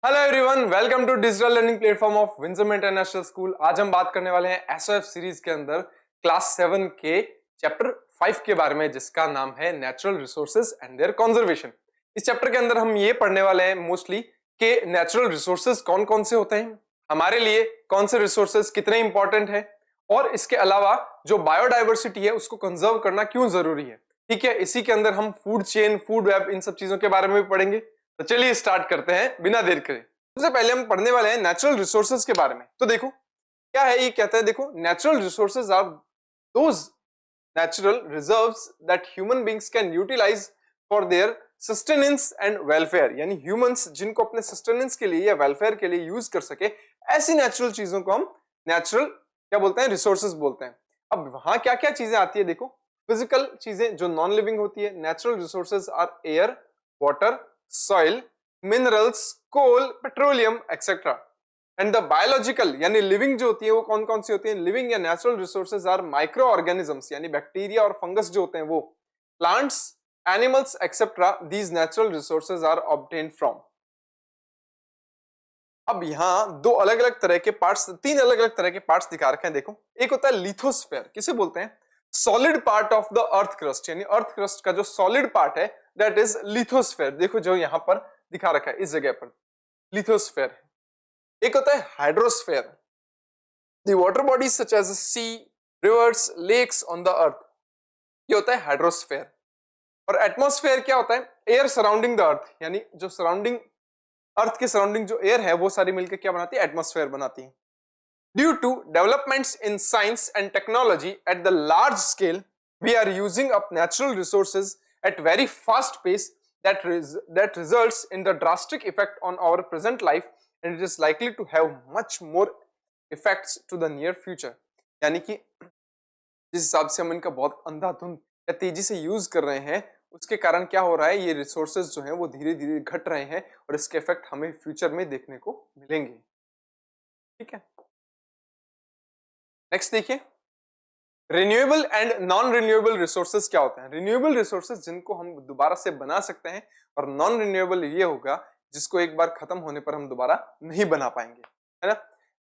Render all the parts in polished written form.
Hello everyone, welcome to digital learning platform of Winjam International School. आज हम बात करने वाले हैं एसओएफ सीरीज के अंदर क्लास 7 के चैप्टर 5 के बारे में, जिसका नाम है natural resources and their conservation. इस चैप्टर के अंदर हम ये पढ़ने वाले हैं मोस्टली कि नेचुरल रिसोर्सेज कौन कौन से होते हैं, हमारे लिए कौन से रिसोर्सेज कितने इंपॉर्टेंट है, और इसके अलावा जो बायोडाइवर्सिटी है उसको कंजर्व करना क्यों जरूरी है। ठीक है, इसी के अंदर हम फूड चेन, फूड वेब, इन सब चीजों के बारे में भी पढ़ेंगे। तो चलिए स्टार्ट करते हैं बिना देर करे। सबसे पहले हम पढ़ने वाले हैं नेचुरल रिसोर्सेज के बारे में। तो देखो क्या है, ये कहता है, देखो natural resources are those natural reserves that human beings can utilize for their sustenance and welfare. यानी ह्यूमंस जिनको अपने सस्टेनेंस के लिए या वेलफेयर के लिए यूज कर सके, ऐसी नेचुरल चीजों को हम नेचुरल क्या बोलते हैं, रिसोर्सेज बोलते हैं। अब वहां क्या क्या चीजें आती है, देखो फिजिकल चीजें जो नॉन लिविंग होती है। Natural resources are air, water, soil, minerals, coal, petroleum etcetera. And the biological यानी लिविंग जो होती है वो कौन कौन सी होती है। लिविंग या natural resources are micro organisms यानी बैक्टीरिया और फंगस जो होते हैं वो, plants, animals etcetera. These natural resources are obtained from. अब यहाँ दो अलग अलग तरह के पार्ट्स, तीन अलग अलग तरह के पार्ट्स दिखा रखे हैं। देखो एक होता है लिथोस्फेयर, किसे बोलते हैं, solid part of the earth crust, यानी अर्थ क्रस्ट का जो सॉलिड पार्ट है दैट इज लिथोस्फेयर। देखो जो यहाँ पर दिखा रखा है इस जगह पर लिथोस्फेयर है। एक होता है hydrosphere, the water bodies such as sea, rivers, lakes on the earth, ये होता है हाइड्रोस्फेयर। और एटमॉस्फेयर क्या होता है, एयर सराउंडिंग द अर्थ, यानी जो सराउंडिंग अर्थ के सराउंडिंग जो एयर है वो सारी मिलकर क्या बनाती है, एटमॉस्फेयर बनाती है। Due to developments in science and technology at the large scale, we are using up natural resources at very fast pace that results in the drastic effect on our present life, and it is likely to have much more effects to the near future। यानी कि जिस हिसाब से हम इनका बहुत अंधाधुंध या तेजी से यूज कर रहे हैं, उसके कारण क्या हो रहा है, ये रिसोर्सेज जो हैं वो धीरे धीरे घट रहे हैं और इसके इफेक्ट हमें फ्यूचर में देखने को मिलेंगे। ठीक है, नेक्स्ट देखिए, renewable and non renewable resources क्या होते हैं। रिन्यूएबल रिसोर्सेज जिनको हम दोबारा से बना सकते हैं, और नॉन रिन्यूएबल ये होगा जिसको एक बार खत्म होने पर हम दोबारा नहीं बना पाएंगे, है ना।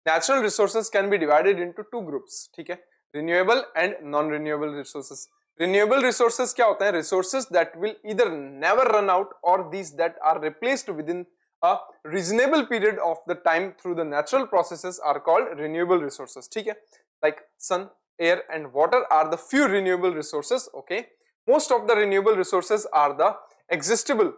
Natural resources can be divided into two groups, ठीक है, renewable and non renewable resources. Renewable resources क्या होते हैं, resources that will either never run out और these that are replaced with in a reasonable period of the time through the natural processes are called renewable resources। ठीक है, like sun, air and water are the few renewable resources। okay, most of the renewable resources are the existable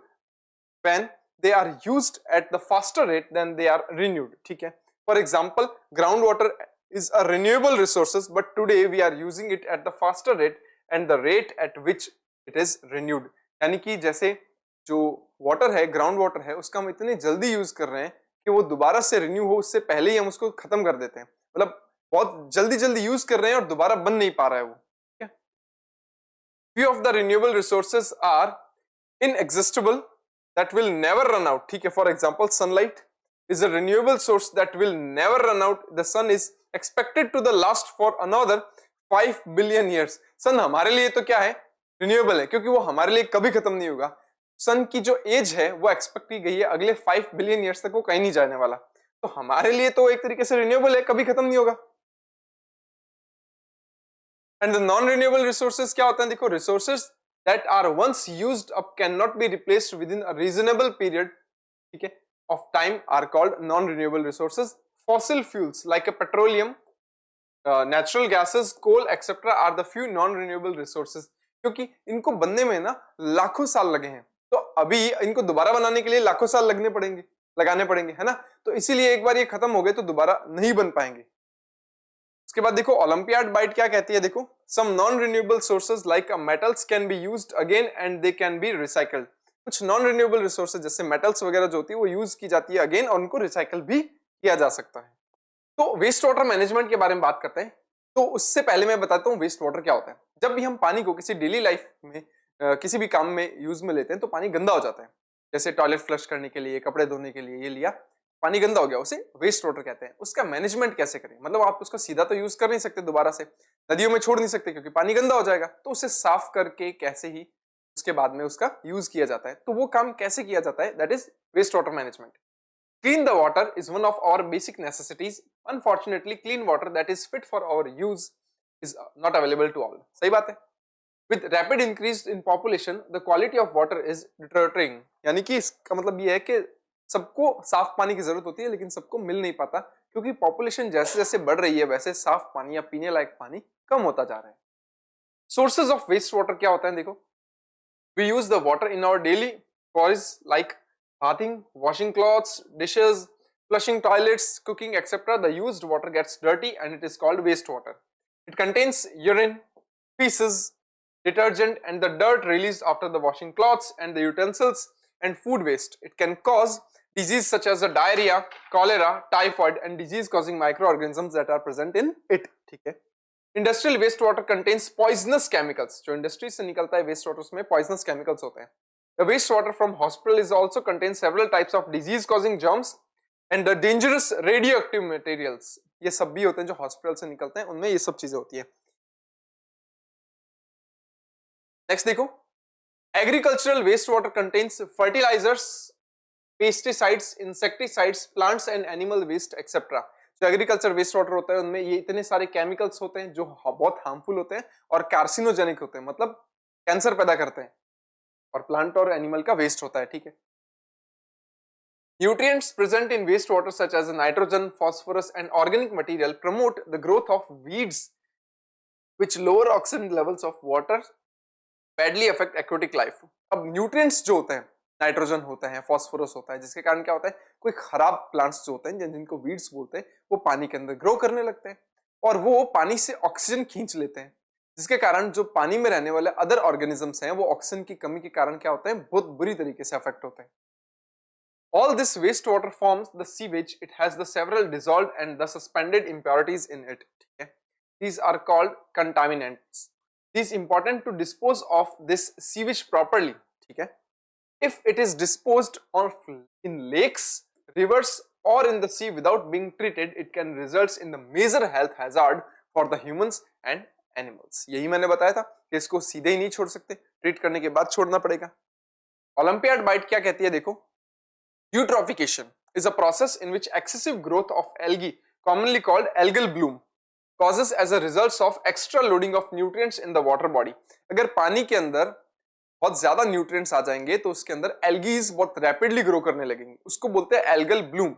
when they are used at the faster rate than they are renewed। ठीक है, for example groundwater is a renewable resources, but today we are using it at the faster rate and the rate at which it is renewed। यानी कि जैसे जो water है, ground water है, उसका हम इतनी जल्दी यूज कर रहे हैं कि वो दोबारा से रिन्यू हो उससे पहले ही हम उसको खत्म कर देते हैं। मतलब बहुत जल्दी जल्दी यूज कर रहे हैं और दोबारा बन नहीं पा रहा है वो। ठीक है, few of the renewable resources are inexhaustible that will never run out। ठीक है, for example sunlight is a renewable source that will never run out। the sun is expected to the last for another 5 billion years। सन हमारे लिए तो क्या है, renewable है, क्योंकि वो हमारे लिए कभी खत्म नहीं होगा। सन की जो एज है वो एक्सपेक्ट की गई है अगले 5 बिलियन ईयर्स तक वो कहीं नहीं जाने वाला, तो हमारे लिए तो एक तरीके से रिन्यूएबल है, कभी खत्म नहीं होगा। And the non renewable resources क्या होते हैं, देखो resources that are once used up can not be replaced with in a reasonable period, ठीक है, of time are called non renewable resources. Fossil fuels like a petroleum, natural gases, coal etcetera are the few non renewable resources. क्योंकि इनको बनने में ना लाखों साल लगे हैं, तो अभी इनको दोबारा बनाने के लिए लाखों साल लगाने पड़ेंगे, है ना। तो इसीलिए एक बार ये खत्म हो गए तो दोबारा नहीं बन पाएंगे। उसके बाद देखो ओलंपियाड बाइट क्या कहती है, देखो some non renewable sources like metals can be used again and they can be recycled. कुछ नॉन रिन्यूएबल रिसोर्सेज जैसे मेटल्स वगैरह जो होती है वो यूज की जाती है अगेन, और उनको रिसाइकल भी किया जा सकता है। तो वेस्ट वाटर मैनेजमेंट के बारे में बात करते हैं। तो उससे पहले मैं बताता हूँ वेस्ट वाटर क्या होता है। जब भी हम पानी को किसी डेली लाइफ में किसी भी काम में यूज में लेते हैं तो पानी गंदा हो जाता है। जैसे टॉयलेट फ्लश करने के लिए, कपड़े धोने के लिए ये लिया, पानी गंदा हो गया, उसे वेस्ट वाटर कहते हैं। उसका मैनेजमेंट कैसे करें, मतलब आप उसको सीधा तो यूज कर नहीं सकते, दोबारा से नदियों में छोड़ नहीं सकते क्योंकि पानी गंदा हो जाएगा, तो उसे साफ करके कैसे ही उसके बाद में उसका यूज किया जाता है। तो वो काम कैसे किया जाता है, that is waste water management. Clean the water is one of our basic necessities. Unfortunately, clean water that is fit for our use is not available to all. सही बात है. With rapid increase in population, the quality of water is deteriorating. यानी कि इसका मतलब ये है कि सबको साफ पानी की जरूरत होती है लेकिन सबको मिल नहीं पाता क्योंकि पॉपुलेशन जैसे जैसे बढ़ रही है वैसे साफ पानी या पीने लायक पानी कम होता जा रहा है. सोर्सेज ऑफ वेस्ट वाटर क्या होता है देखो. We use the water in our daily chores like bathing, washing clothes, dishes, flushing toilets, cooking, etc. The used water gets dirty and it is called wastewater. It contains urine, feces, detergent and the dirt released after the washing clothes and the utensils and food waste. It can cause disease such as the diarrhea, cholera, typhoid and disease causing microorganisms that are present in it. ठीक है. Industrial waste water contains poisonous chemicals. जो industry से निकलता है waste water में poisonous chemicals होते हैं. The waste water from hospital is also contain several types of disease causing germs and the dangerous radioactive materials. ये सब भी होते हैं जो हॉस्पिटल से निकलते हैं, उनमें ये सब चीजें होती है. नेक्स्ट देखो, agricultural waste water contains fertilisers, pesticides, insecticides, plants and animal waste etcetera. जो एग्रीकल्चर वेस्ट वाटर होता है उनमें ये इतने सारे केमिकल्स होते हैं जो बहुत हार्मफुल होते हैं और कार्सिनोजेनिक होते हैं, मतलब कैंसर पैदा करते हैं, और प्लांट और एनिमल का वेस्ट होता है. ठीक है. Nutrients present in waste water such as nitrogen, phosphorus and organic material promote the growth of weeds which lower oxygen levels of water badly affect aquatic life. अब न्यूट्रिएंट्स जो होते हैं, नाइट्रोजन होता है, फॉस्फोरस होता है, जिसके कारण क्या होता है, कोई खराब प्लांट्स जो होते हैं जिनको वीड्स बोलते हैं वो पानी के अंदर ग्रो करने लगते हैं और वो पानी से ऑक्सीजन खींच लेते हैं, जिसके कारण जो पानी में रहने वाले अदर ऑर्गेनिजम्स हैं वो ऑक्सीजन की कमी के कारण क्या होते हैं, बहुत बुरी तरीके से अफेक्ट होते हैं. All this wastewater forms the sewage. It has the several dissolved and the suspended impurities in it. ठीक है. These are called contaminants. It is important to dispose of this sewage properly. ठीक है. If it is disposed of in lakes, rivers or in the sea without being treated, it can result in the major health hazard for the humans and animals. यही मैंने बताया था कि इसको सीधे ही नहीं छोड़ सकते, ट्रीट करने के बाद छोड़ना पड़ेगा. ओलंपियाड बाइट क्या कहती है देखो. Eutrophication is a process in which excessive growth of algae, commonly called algal bloom, causes as a result of extra loading of nutrients in the water body. अगर पानी के अंदर बहुत ज्यादा न्यूट्रिएंट्स आ जाएंगे तो उसके अंदर एल्गीज बहुत रैपिडली ग्रो करने लगेंगे, उसको बोलते हैं एल्गल ब्लूम.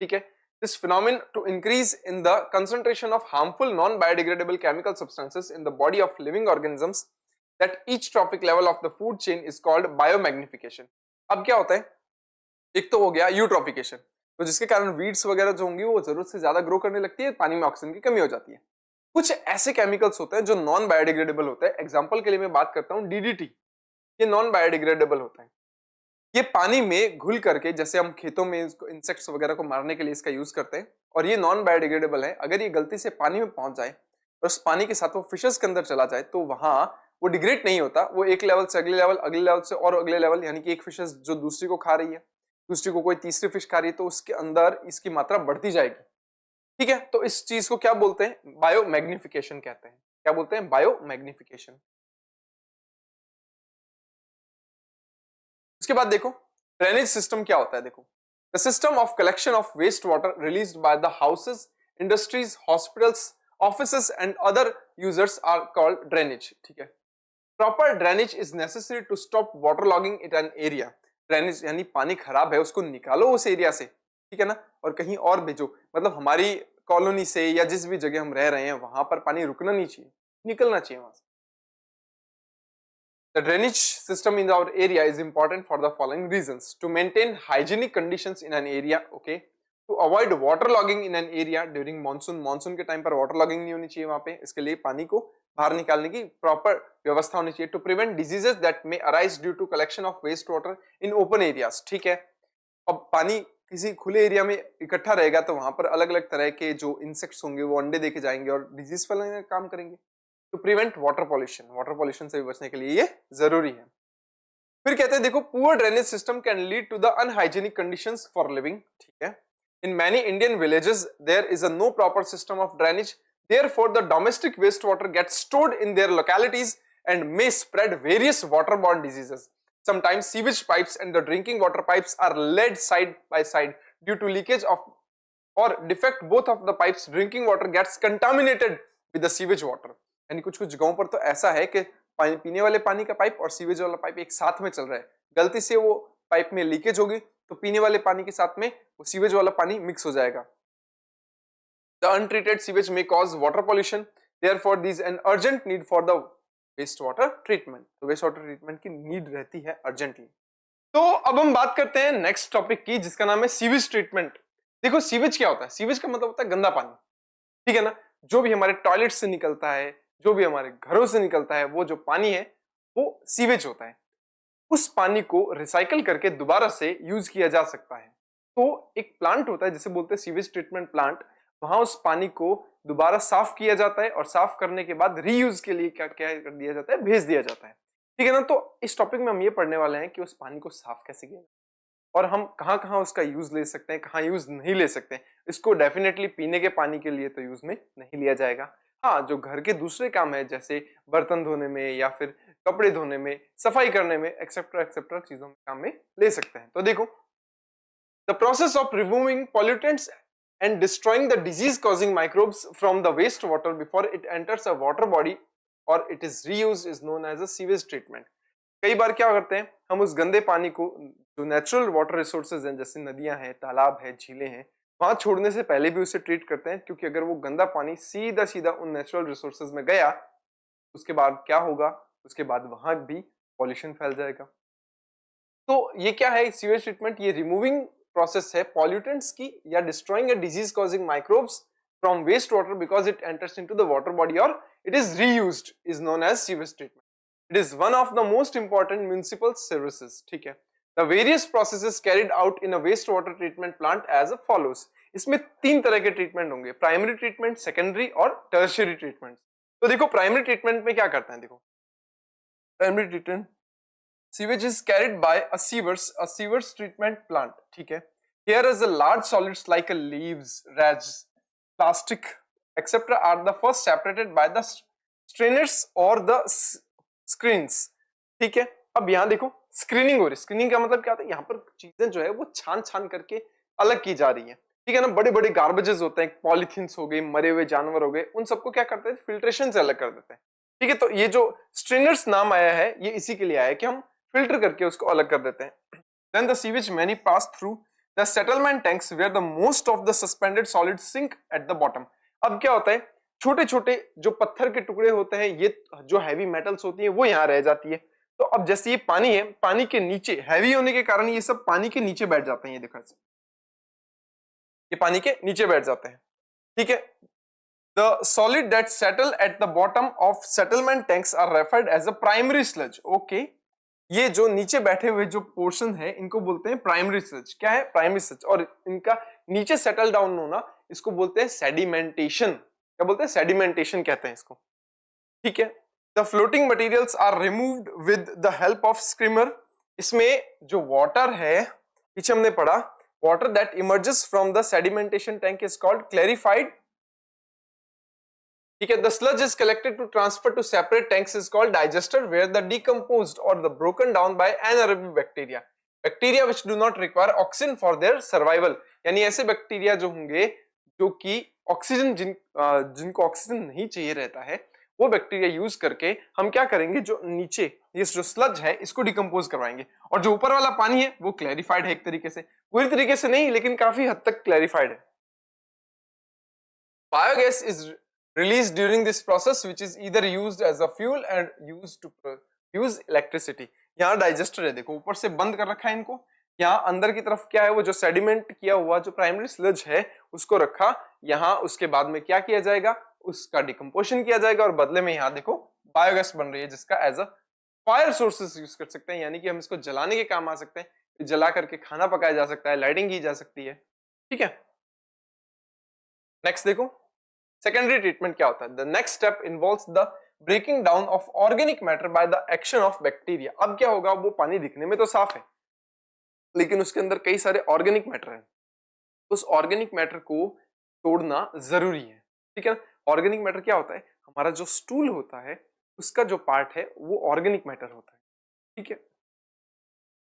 ठीक है. This phenomenon to increase in the concentration of harmful non biodegradable chemical substances in the body of living organisms that each trophic level of the food chain is called biomagnification. अब क्या होता है, एक तो हो गया यूट्रोफिकेशन, तो जिसके कारण वीड्स वगैरह जो होंगी वो जरूरत से ज्यादा ग्रो करने लगती है, पानी में ऑक्सीजन की कमी हो जाती है. कुछ ऐसे केमिकल्स होते हैं जो नॉन बायोडिग्रेडेबल होते हैं. एग्जांपल के लिए मैं बात करता हूं डीडीटी. ये नॉन बायोडिग्रेडेबल होता है. ये पानी में घुल करके, जैसे हम खेतों में इंसेक्ट्स वगैरह को मारने के लिए इसका यूज करते हैं, और ये नॉन बायोडिग्रेडेबल है. अगर ये गलती से पानी में पहुंच जाए और उस पानी के साथ वो फिशेस के अंदर चला जाए तो वहां वो डिग्रेड नहीं होता, वो एक लेवल से अगले लेवल, अगले लेवल से और अगले लेवल, यानी कि एक फिशेस जो दूसरी को खा रही है, दूसरी को कोई तीसरी फिश खा रही है, तो उसके अंदर इसकी मात्रा बढ़ती जाएगी. ठीक है. तो इस चीज को क्या बोलते हैं, बायोमैग्निफिकेशन कहते हैं. क्या बोलते हैं, बायोमैग्निफिकेशन. उसके बाद देखो ड्रेनेज सिस्टम क्या होता है. देखो, the system of collection of waste water released by the houses, industries, hospitals, offices and other users are called drainage. ठीक है. Proper drainage is necessary to stop water logging in an area. Drainage यानी पानी खराब है उसको निकालो उस area से, ठीक है ना, और कहीं और भेजो. मतलब हमारी कॉलोनी से या जिस भी जगह हम रह रहे हैं वहां पर पानी रुकना नहीं चाहिए, निकलना चाहिए वहां से. The drainage system in our area is important for the following reasons: to maintain hygienic conditions in an area, okay, to avoid water logging in an area during monsoon के टाइम पर water logging नहीं होनी चाहिए वहां पे, इसके लिए पानी को बाहर निकालने की प्रॉपर व्यवस्था होनी चाहिए. to prevent diseases that may arise due to collection of waste water in open areas. ठीक है. अब पानी किसी खुले एरिया में इकट्ठा रहेगा तो वहां पर अलग अलग तरह के जो इंसेक्ट्स होंगे वो अंडे देके जाएंगे और डिजीज फैलाने का काम करेंगे. टू प्रिवेंट वाटर पॉल्यूशन से भी बचने के लिए ये जरूरी है. फिर कहते हैं देखो, poor drainage system can lead to the unhygienic conditions for living. ठीक है. In many Indian villages there is a no proper system of drainage. Therefore, the domestic wastewater gets stored in their localities and may spread various waterborne diseases. Sometimes sewage pipes and the drinking water pipes are laid side by side due to leakage of or defect both of the pipes drinking water gets contaminated with the sewage water. यानी कुछ कुछ गांव पर तो ऐसा है कि पानी पीने वाले पानी का पाइप और सीवेज वाला पाइप एक साथ में चल रहा है, गलती से वो पाइप में लीकेज होगी तो पीने वाले पानी के साथ में वो सीवेज वाला पानी मिक्स हो जाएगा। The untreated sewage may cause water pollution, therefore there is an urgent need for the waste water treatment। तो waste water treatment की नीड रहती है अर्जेंटली। तो अब हम बात करते हैं नेक्स्ट टॉपिक की जिसका नाम है सीवेज ट्रीटमेंट। देखो सीवेज क्या होता है, सीवेज का मतलब होता है गंदा पानी, ठीक है ना। जो भी हमारे टॉयलेट से निकलता है, जो भी हमारे घरों से निकलता है, वो जो पानी है वो सीवेज होता है। उस पानी को रिसाइकल करके दोबारा से यूज किया जा सकता है। तो एक प्लांट होता है जिसे बोलते हैं सीवेज ट्रीटमेंट प्लांट, वहां उस पानी को दोबारा साफ किया जाता है और साफ करने के बाद रीयूज के लिए क्या क्या कर दिया जाता है, भेज दिया जाता है, ठीक है ना। तो इस टॉपिक में हम ये पढ़ने वाले हैं कि उस पानी को साफ कैसे किया और हम कहाँ कहाँ उसका यूज ले सकते हैं, कहाँ यूज नहीं ले सकते हैं। इसको डेफिनेटली पीने के पानी के लिए तो यूज में नहीं लिया जाएगा। हाँ, जो घर के दूसरे काम है जैसे बर्तन धोने में या फिर कपड़े धोने में, सफाई करने में, एक्सेट्रा एक्सेट्रा चीजों में काम में ले सकते हैं। तो देखो, the process of removing pollutants and destroying the disease causing microbes from the waste water before it enters a water body or it is reused is known as a sewage treatment। कई बार क्या करते हैं, हम उस गंदे पानी को जो नेचुरल वाटर रिसोर्सेज हैं जैसे नदियां हैं, तालाब है, झीलें हैं, वहां छोड़ने से पहले भी उसे ट्रीट करते हैं, क्योंकि अगर वो गंदा पानी सीधा सीधा उन नेचुरल रिसोर्सेज में गया उसके बाद क्या होगा, उसके बाद वहां भी पॉल्यूशन फैल जाएगा। तो ये क्या है सीवेज ट्रीटमेंट, ये रिमूविंग प्रोसेस है पॉल्यूटेंट्स की या destroying a disease causing microbes from waste water because it enters into the water body और it is reused is known as sewage treatment. It is one of the most important municipal services, ठीक है। The various processes carried out in a waste water treatment plant as a follows. इसमें तीन तरह के treatment होंगे, primary treatment, secondary और tertiary treatment. तो देखो प्राइमरी ट्रीटमेंट में क्या करते हैं, देखो primary treatment sewage is carried by a sewers treatment plant, ठीक है। Here is a large solids like a leaves, rags, plastic, etc. are the first separated by the strainers or the screens, ठीक है। अब यहाँ देखो screening हो रही है, स्क्रीनिंग का मतलब क्या होता है, यहाँ पर चीजें जो है वो छान छान करके अलग की जा रही है, ठीक है ना। बड़े बड़े गार्बेजेस होते हैं, पॉलीथीन्स हो गए, मरे हुए जानवर हो गए, उन सबको क्या करते हैं, फिल्ट्रेशन से अलग कर देते हैं, ठीक है। तो ये जो स्ट्रेनर्स नाम आया है ये इसी के लिए आया है कि हम फिल्टर करके उसको अलग कर देते हैं। Then the sewage many pass through the settlement tanks where the most of the suspended solids sink at the bottom। अब क्या होता है, छोटे छोटे जो पत्थर के टुकड़े होते हैं, ये जो हैवी मेटल्स होती है वो यहाँ रह जाती है। तो अब जैसे ये पानी है, पानी के नीचे हैवी होने के कारण ये सब पानी के नीचे बैठ जाते हैं, ये देखो ये पानी के नीचे बैठ जाते हैं, ठीक है। The solid that settle at the bottom of settlement tanks are referred as a primary sludge। Okay, ये जो नीचे बैठे हुए जो पोर्शन है इनको बोलते हैं प्राइमरी स्लज। क्या है प्राइमरी स्लज, और इनका नीचे सेटल डाउन होना इसको बोलते हैं सेडिमेंटेशन। क्या बोलते हैं, सेडिमेंटेशन कहते हैं इसको, ठीक है। The floating materials are removed with the help of skimmer. इसमें जो वाटर है, पीछे हमने पढ़ा, water that emerges from the sedimentation tank is called clarified, ठीक है। The sludge is collected to transfer to separate tanks is called digester where the decomposed or the broken down by anaerobic bacteria which do not require oxygen for their survival। यानी ऐसे bacteria जो होंगे जो कि oxygen जिनको oxygen नहीं चाहिए रहता है, वो बैक्टीरिया यूज करके हम क्या करेंगे, जो नीचे ये जो स्लज है इसको डिकम्पोज करवाएंगे, और जो ऊपर वाला पानी है वो क्लैरिफाइड है एक तरीके से, पूरी तरीके से नहीं लेकिन काफी हद तक क्लैरिफाइड है। Biogas is released during this process which is either used as a fuel and used to produce electricity। यहाँ डाइजेस्टर है, देखो ऊपर से बंद कर रखा है इनको, यहाँ अंदर की तरफ क्या है, वो जो सेडिमेंट किया हुआ जो प्राइमरी स्लज है उसको रखा यहाँ, उसके बाद में क्या किया जाएगा, उसका डिकम्पोजिशन किया जाएगा और बदले में यहाँ देखो बायोगैस बन रही है जिसका as a fire sources use कर सकते हैं, यानी कि हम इसको जलाने के काम आ सकते हैं, जला करके खाना पकाया जा सकता है, लाइटिंग की जा सकती है, ठीक है। नेक्स्ट देखो सेकेंडरी ट्रीटमेंट क्या होता है। The next step involves the breaking down of organic matter by the action of bacteria. अब क्या होगा, वो पानी दिखने में तो साफ है लेकिन उसके अंदर कई सारे ऑर्गेनिक मैटर हैं, उस ऑर्गेनिक मैटर को तोड़ना जरूरी है, ठीक है। ऑर्गेनिक मैटर क्या होता है, हमारा जो स्टूल होता है उसका जो पार्ट है वो ऑर्गेनिक मैटर होता है, ठीक है।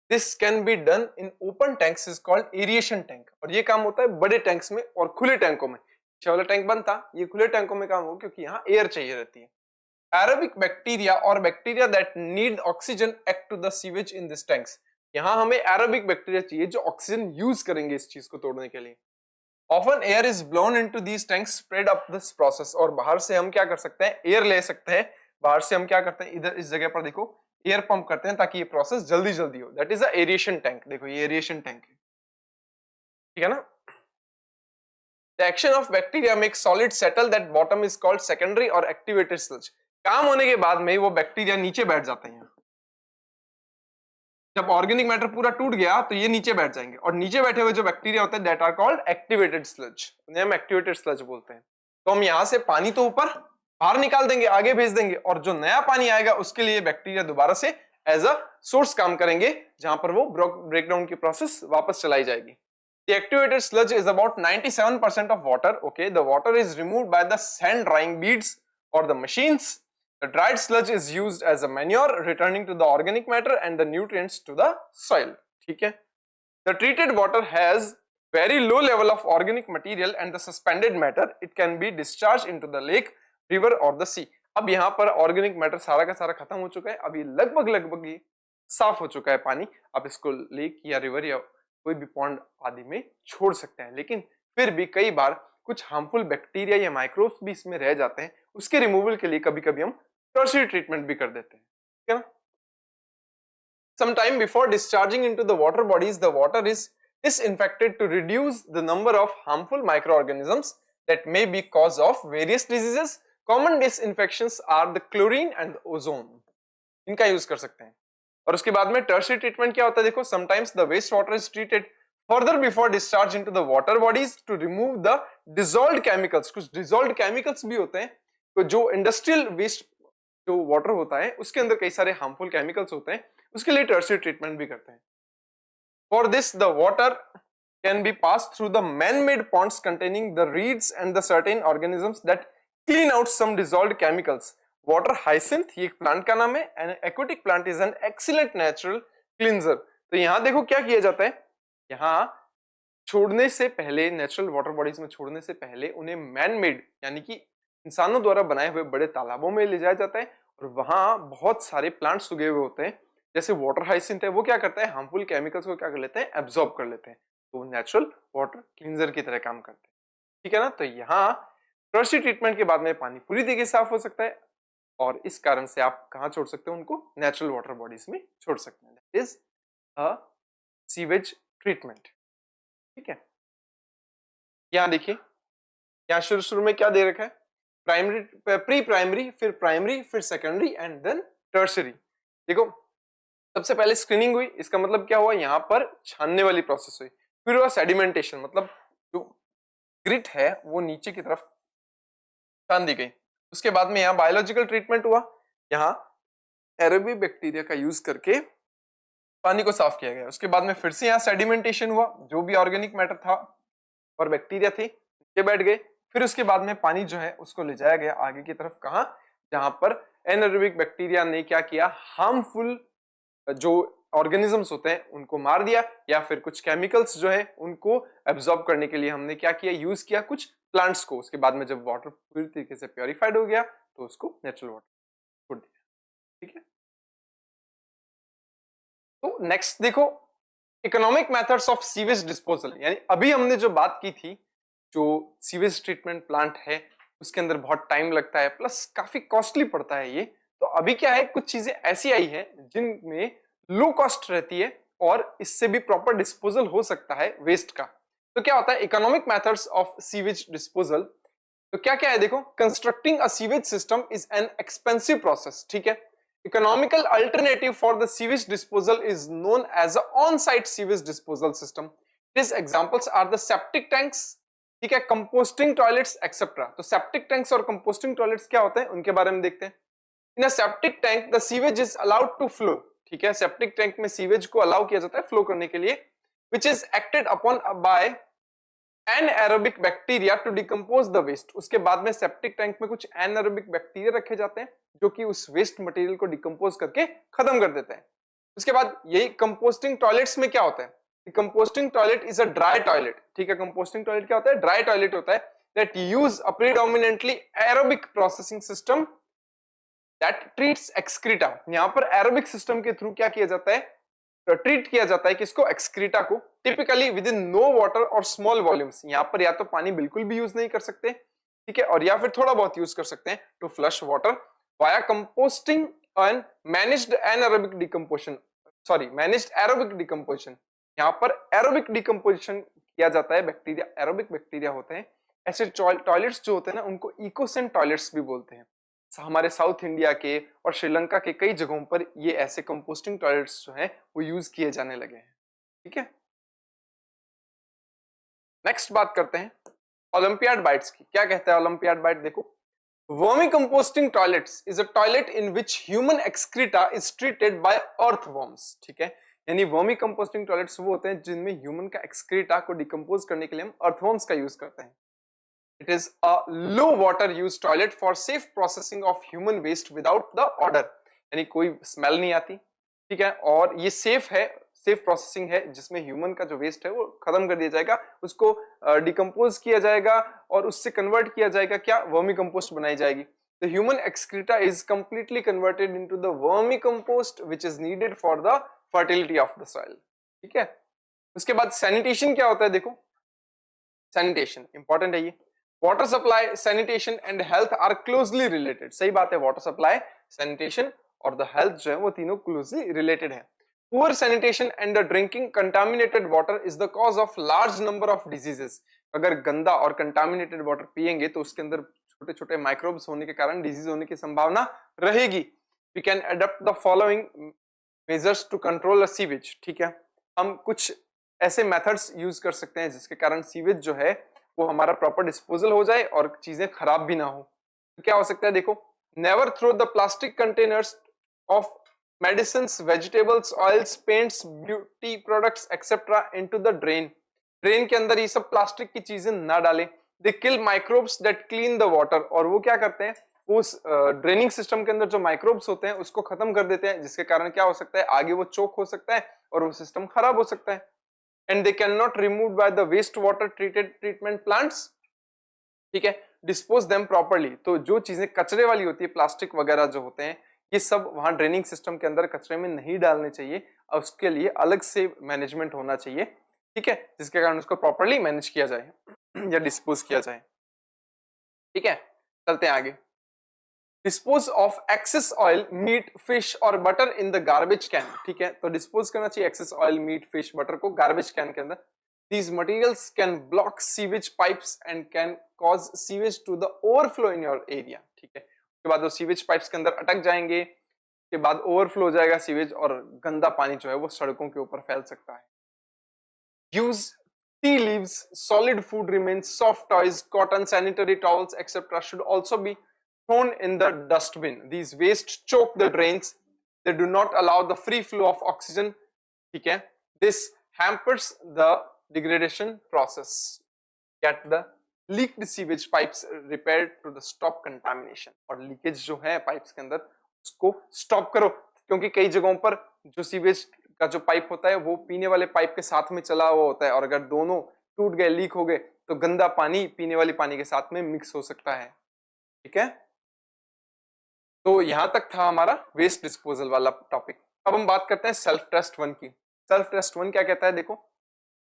This can be done in open tanks is called aeration tank, और ये काम होता है बड़े टैंक्स में और खुले टैंकों में। पीछे वाला टैंक बंद था, ये खुले टैंकों में काम हो क्योंकि यहाँ एयर चाहिए रहती है। एरोबिक बैक्टीरिया और bacteria that need oxygen act to the sewage in this tanks. यहाँ हमें एरोबिक बैक्टीरिया चाहिए जो ऑक्सीजन यूज करेंगे इस चीज को तोड़ने के लिए। Often air is blown into these tanks spread up this process, और बाहर से हम क्या कर सकते हैं, एयर ले सकते हैं। बाहर से हम क्या करते हैं, इधर इस जगह पर देखो एयर पंप करते हैं ताकि ये प्रोसेस जल्दी जल्दी हो। That is a aeration tank. देखो ये एरिएशन टैंक है, ठीक है ना। The action of bacteria makes solid settle that bottom is called secondary or activated sludge। काम होने के बाद में वो बैक्टीरिया नीचे बैठ जाते हैं। जब ऑर्गेनिक मैटर पूरा टूट गया तो ये नीचे बैठ जाएंगे, और नीचे बैठे हुए जो बैक्टीरिया होते हैं that are called activated sludge, उन्हें हम एक्टिवेटेड स्लज बोलते हैं। तो हम यहाँ से पानी तो ऊपर बाहर निकाल देंगे, आगे भेज देंगे, और जो नया पानी आएगा उसके लिए बैक्टीरिया दोबारा से एज अ सोर्स काम करेंगे, जहां पर वो ब्रेकडाउन की प्रोसेस वापस चलाई जाएगी। The activated sludge is about 97% of water. Okay, the water is removed by the sand drying beads or the machines. The dried sludge is used as a manure, returning to the organic matter and the nutrients to the soil. ठीक है? The treated water has very low level of organic material and the suspended matter. It can be discharged into the lake, river or the sea. अब यहाँ पर organic matter सारा का सारा खत्म हो चुका है, अब ये लगभग ये साफ हो चुका है पानी। आप इसको लेक या रिवर या कोई भी पॉन्ड आदि में छोड़ सकते हैं, लेकिन फिर भी कई बार कुछ हार्मफुल बैक्टीरिया या माइक्रोब्स भी इसमें रह जाते हैं। उसके रिमूवल के लिए कभी कभी हम टर्शियरी ट्रीटमेंट भी कर देते हैं, ठीक है ना। Sometime before discharging into the water bodies, the water is disinfected to reduce the number of harmful microorganisms that may be cause of various diseases. Common disinfections are the chlorine and the ozone. इनका use कर सकते हैं। और उसके बाद में tertiary treatment क्या होता है, देखो sometimes the waste water is treated further before discharge into the water bodies to remove the dissolved chemicals. कुछ डिसॉल्व्ड केमिकल्स भी होते हैं, तो जो इंडस्ट्रियल वेस्ट जो वाटर होता है उसके अंदर कई सारे हार्मफुल केमिकल्स होते हैं, उसके लिए टर्शियरी ट्रीटमेंट भी करते हैं। For this the water can be pass through the man made ponds containing the reeds and the certain organisms that clean out some dissolved chemicals. Water hyacinth ये एक plant का नाम है, and aquatic plant is an excellent natural cleanser. तो यहाँ देखो क्या किया जाता है, यहाँ छोड़ने से पहले नेचुरल वाटर बॉडीज में छोड़ने से पहले उन्हें मैन मेड यानी कि इंसानों द्वारा बनाए हुए बड़े तालाबों में ले जाया जाता है, और वहां बहुत सारे प्लांट्स उगे हुए होते हैं। जैसे वाटर हाइसिंथ है, वो क्या करता है, हार्मफुल केमिकल्स को क्या कर लेते हैं, एब्जॉर्ब कर लेते हैं, तो नेचुरल वाटर क्लींजर की तरह काम करते हैं, ठीक है ना। तो यहाँ टर्शियरी ट्रीटमेंट के बाद में पानी पूरी तरीके से साफ हो सकता है, और इस कारण से आप कहाँ छोड़ सकते हो, उनको नेचुरल वाटर बॉडीज में छोड़ सकते हैं। That is a sewage treatment, ठीक है। यहाँ देखिए, यहाँ शुरू में क्या दे रखा है, प्राइमरी, प्री प्राइमरी, फिर प्राइमरी, फिर सेकेंडरी एंड देन टर्शियरी। देखो सबसे पहले स्क्रीनिंग हुई, इसका मतलब क्या हुआ, यहाँ पर छानने वाली प्रोसेस हुई, फिर हुआ सेडिमेंटेशन, मतलब जो ग्रिट है वो नीचे की तरफ छान दी गई। उसके बाद में यहाँ बायोलॉजिकल ट्रीटमेंट हुआ, यहाँ एरोबिक बैक्टीरिया का यूज करके पानी को साफ किया गया। उसके बाद में फिर से यहाँ सेडिमेंटेशन हुआ, जो भी ऑर्गेनिक मैटर था और बैक्टीरिया थे नीचे बैठ गए। फिर उसके बाद में पानी जो है उसको ले जाया गया आगे की तरफ, कहाँ, जहां पर एनारोबिक बैक्टीरिया ने क्या किया, हार्मफुल जो ऑर्गेनिजम्स होते हैं उनको मार दिया, या फिर कुछ केमिकल्स जो है उनको एब्जॉर्ब करने के लिए हमने क्या किया, यूज किया कुछ प्लांट्स को। उसके बाद में जब वाटर पूरी तरीके से प्योरीफाइड हो गया तो उसको नेचुरल वाटर छोड़ दिया, ठीक है। तो नेक्स्ट देखो, economic methods of sewage disposal, यानी अभी हमने जो बात की थी, जो सीवेज ट्रीटमेंट प्लांट है उसके अंदर बहुत टाइम लगता है, प्लस काफी कॉस्टली पड़ता है ये। तो अभी क्या है, कुछ चीजें ऐसी आई है जिनमें लो कॉस्ट रहती है और इससे भी प्रॉपर डिस्पोजल हो सकता है वेस्ट का। तो क्या होता है, economic methods of sewage disposal. तो क्या क्या है देखो, constructing a sewage system is an expensive process, ठीक है। Economical alternative for the sewage disposal is known as a on-site sewage disposal system. These examples are the septic tanks, ठीक है, composting toilets, etc. तो septic tanks और composting toilets क्या होते हैं उनके बारे में देखते हैं। In a septic tank, the sewage is allowed to flow, ठीक है, septic tank में sewage को allow किया जाता है flow करने के लिए, which is acted upon by anaerobic bacteria to decompose the waste. उसके बाद में सेप्टिक टैंक में कुछ एनएरोबिक बैक्टीरिया रखे जाते हैं जो कि उस वेस्ट मटेरियल को डिकम्पोज करके खत्म कर देते हैं। उसके बाद यही कंपोस्टिंग टॉयलेट्स में क्या होता है, composting toilet is a dry toilet, ठीक है। कंपोस्टिंग टॉयलेट क्या होता है, ड्राई टॉयलेट होता है that use a predominantly aerobic processing system that treats excreta. यहाँ पर एरोबिक सिस्टम के थ्रू क्या किया जाता है, ट्रीट किया जाता है किसको, एक्सक्रीटा को, typically with in no water और स्मॉल वॉल्यूम्स। यहाँ पर या तो पानी बिल्कुल भी यूज नहीं कर सकते, ठीक है, और या फिर थोड़ा बहुत यूज कर सकते हैं to flush water via composting and managed anaerobic decomposition, sorry managed aerobic decomposition. यहाँ पर एरोबिक डिकम्पोजिशन किया जाता है, बैक्टीरिया, एरोबिक बैक्टीरिया होते हैं। ऐसे टॉयलेट्स जो होते हैं ना उनको इकोसेन टॉयलेट्स भी बोलते हैं। हमारे साउथ इंडिया के और श्रीलंका के कई जगहों पर ये ऐसे कंपोस्टिंग टॉयलेट्स जो हैं वो यूज किए जाने लगे हैं, ठीक है। नेक्स्ट बात करते हैं ओलंपियाड बाइट्स की। क्या कहता है ओलंपियाड बाइट, देखो, vermi composting toilets is a toilet in which human excreta is treated by earthworms, ठीक है। यानी वर्मी कंपोस्टिंग टॉयलेट्स वो होते हैं जिनमें ह्यूमन का एक्सक्रीटा को डिकम्पोज करने के लिए हम अर्थवर्म्स का यूज करते हैं। It is a low water use toilet for safe processing of human waste without the order, यानी कोई स्मेल नहीं आती, ठीक है, और ये सेफ है, सेफ प्रोसेसिंग है जिसमें ह्यूमन का जो वेस्ट है वो खत्म कर दिया जाएगा, उसको डिकम्पोज किया जाएगा और उससे कन्वर्ट किया जाएगा, क्या, वर्मी कंपोस्ट बनाई जाएगी। The human excreta is completely converted into the vermi compost which is needed for the fertility of the soil, ठीक है। उसके बाद सैनिटेशन क्या होता है, देखो, सैनिटेशन इंपॉर्टेंट है ये। Water supply, sanitation and health are closely related, सही बात है, वाटर सप्लाई, सैनिटेशन और द हेल्थ जो है वो तीनों क्लोजली रिलेटेड है। Poor sanitation and the drinking contaminated water is the cause of large number of diseases. अगर गंदा और कंटामिनेटेड वाटर पिएंगे तो उसके अंदर छोटे छोटे माइक्रोब्स होने के कारण डिजीज होने की संभावना रहेगी। We can adopt the following measures to control the sewage, ठीक है। हम कुछ ऐसे मेथड्स यूज कर सकते हैं जिसके कारण सीवेज जो है वो हमारा प्रॉपर डिस्पोजल हो जाए और चीजें खराब भी ना हो। तो क्या हो सकता है, देखो, never throw the plastic containers of medicines, vegetables, oils, paints, beauty products etcetera into the drain. Drain के अंदर ये सब प्लास्टिक की चीजें ना डालें। They kill microbes that clean the water, और वो क्या करते हैं, उस ड्रेनिंग सिस्टम के अंदर जो माइक्रोब्स होते हैं उसको खत्म कर देते हैं, जिसके कारण क्या हो सकता है, आगे वो चोक हो सकता है और वो सिस्टम खराब हो सकता है। And they cannot removed by the wastewater treatment plants, ठीक है, dispose them properly। तो जो चीजें कचरे वाली होती है, प्लास्टिक वगैरह जो होते हैं, ये सब वहां ड्रेनिंग सिस्टम के अंदर कचरे में नहीं डालने चाहिए और उसके लिए अलग से मैनेजमेंट होना चाहिए, ठीक है, जिसके कारण उसको प्रॉपरली मैनेज किया जाए या डिस्पोज किया जाए, ठीक है। चलते हैं आगे। Dispose of excess oil, meat, fish और butter in the garbage can, ठीक है, तो डिस्पोज करना चाहिए excess oil, meat, fish, butter को गार्बेज कैन के अंदर। These materials can block sewage pipes and can cause sewage to the overflow in your area, ठीक है। उसके बाद वो सीवेज पाइप्स के अंदर अटक जाएंगे, उसके बाद ओवरफ्लो हो जाएगा सीवेज और गंदा पानी जो है वो सड़कों के ऊपर फैल सकता है। Use tea leaves, solid food remains, soft toys, cotton, sanitary towels, etc. should also be thrown in the dustbin. These waste choke the drains. They do not allow the free flow of oxygen. ठीक है, this hampers the degradation process. Get the leaked sewage pipes repaired to the stop contamination. और leakage जो है pipes के अंदर उसको stop करो, क्योंकि कई जगहों पर जो सीवेज का जो पाइप होता है वो पीने वाले पाइप के साथ में चला हुआ होता है, और अगर दोनों टूट गए, लीक हो गए, तो गंदा पानी पीने वाली पानी के साथ में मिक्स हो सकता है, ठीक है। तो यहां तक था हमारा वेस्ट डिस्पोजल वाला टॉपिक। अब हम बात करते हैं सेल्फ टेस्ट 1 की। सेल्फ टेस्ट 1 क्या कहता है, देखो,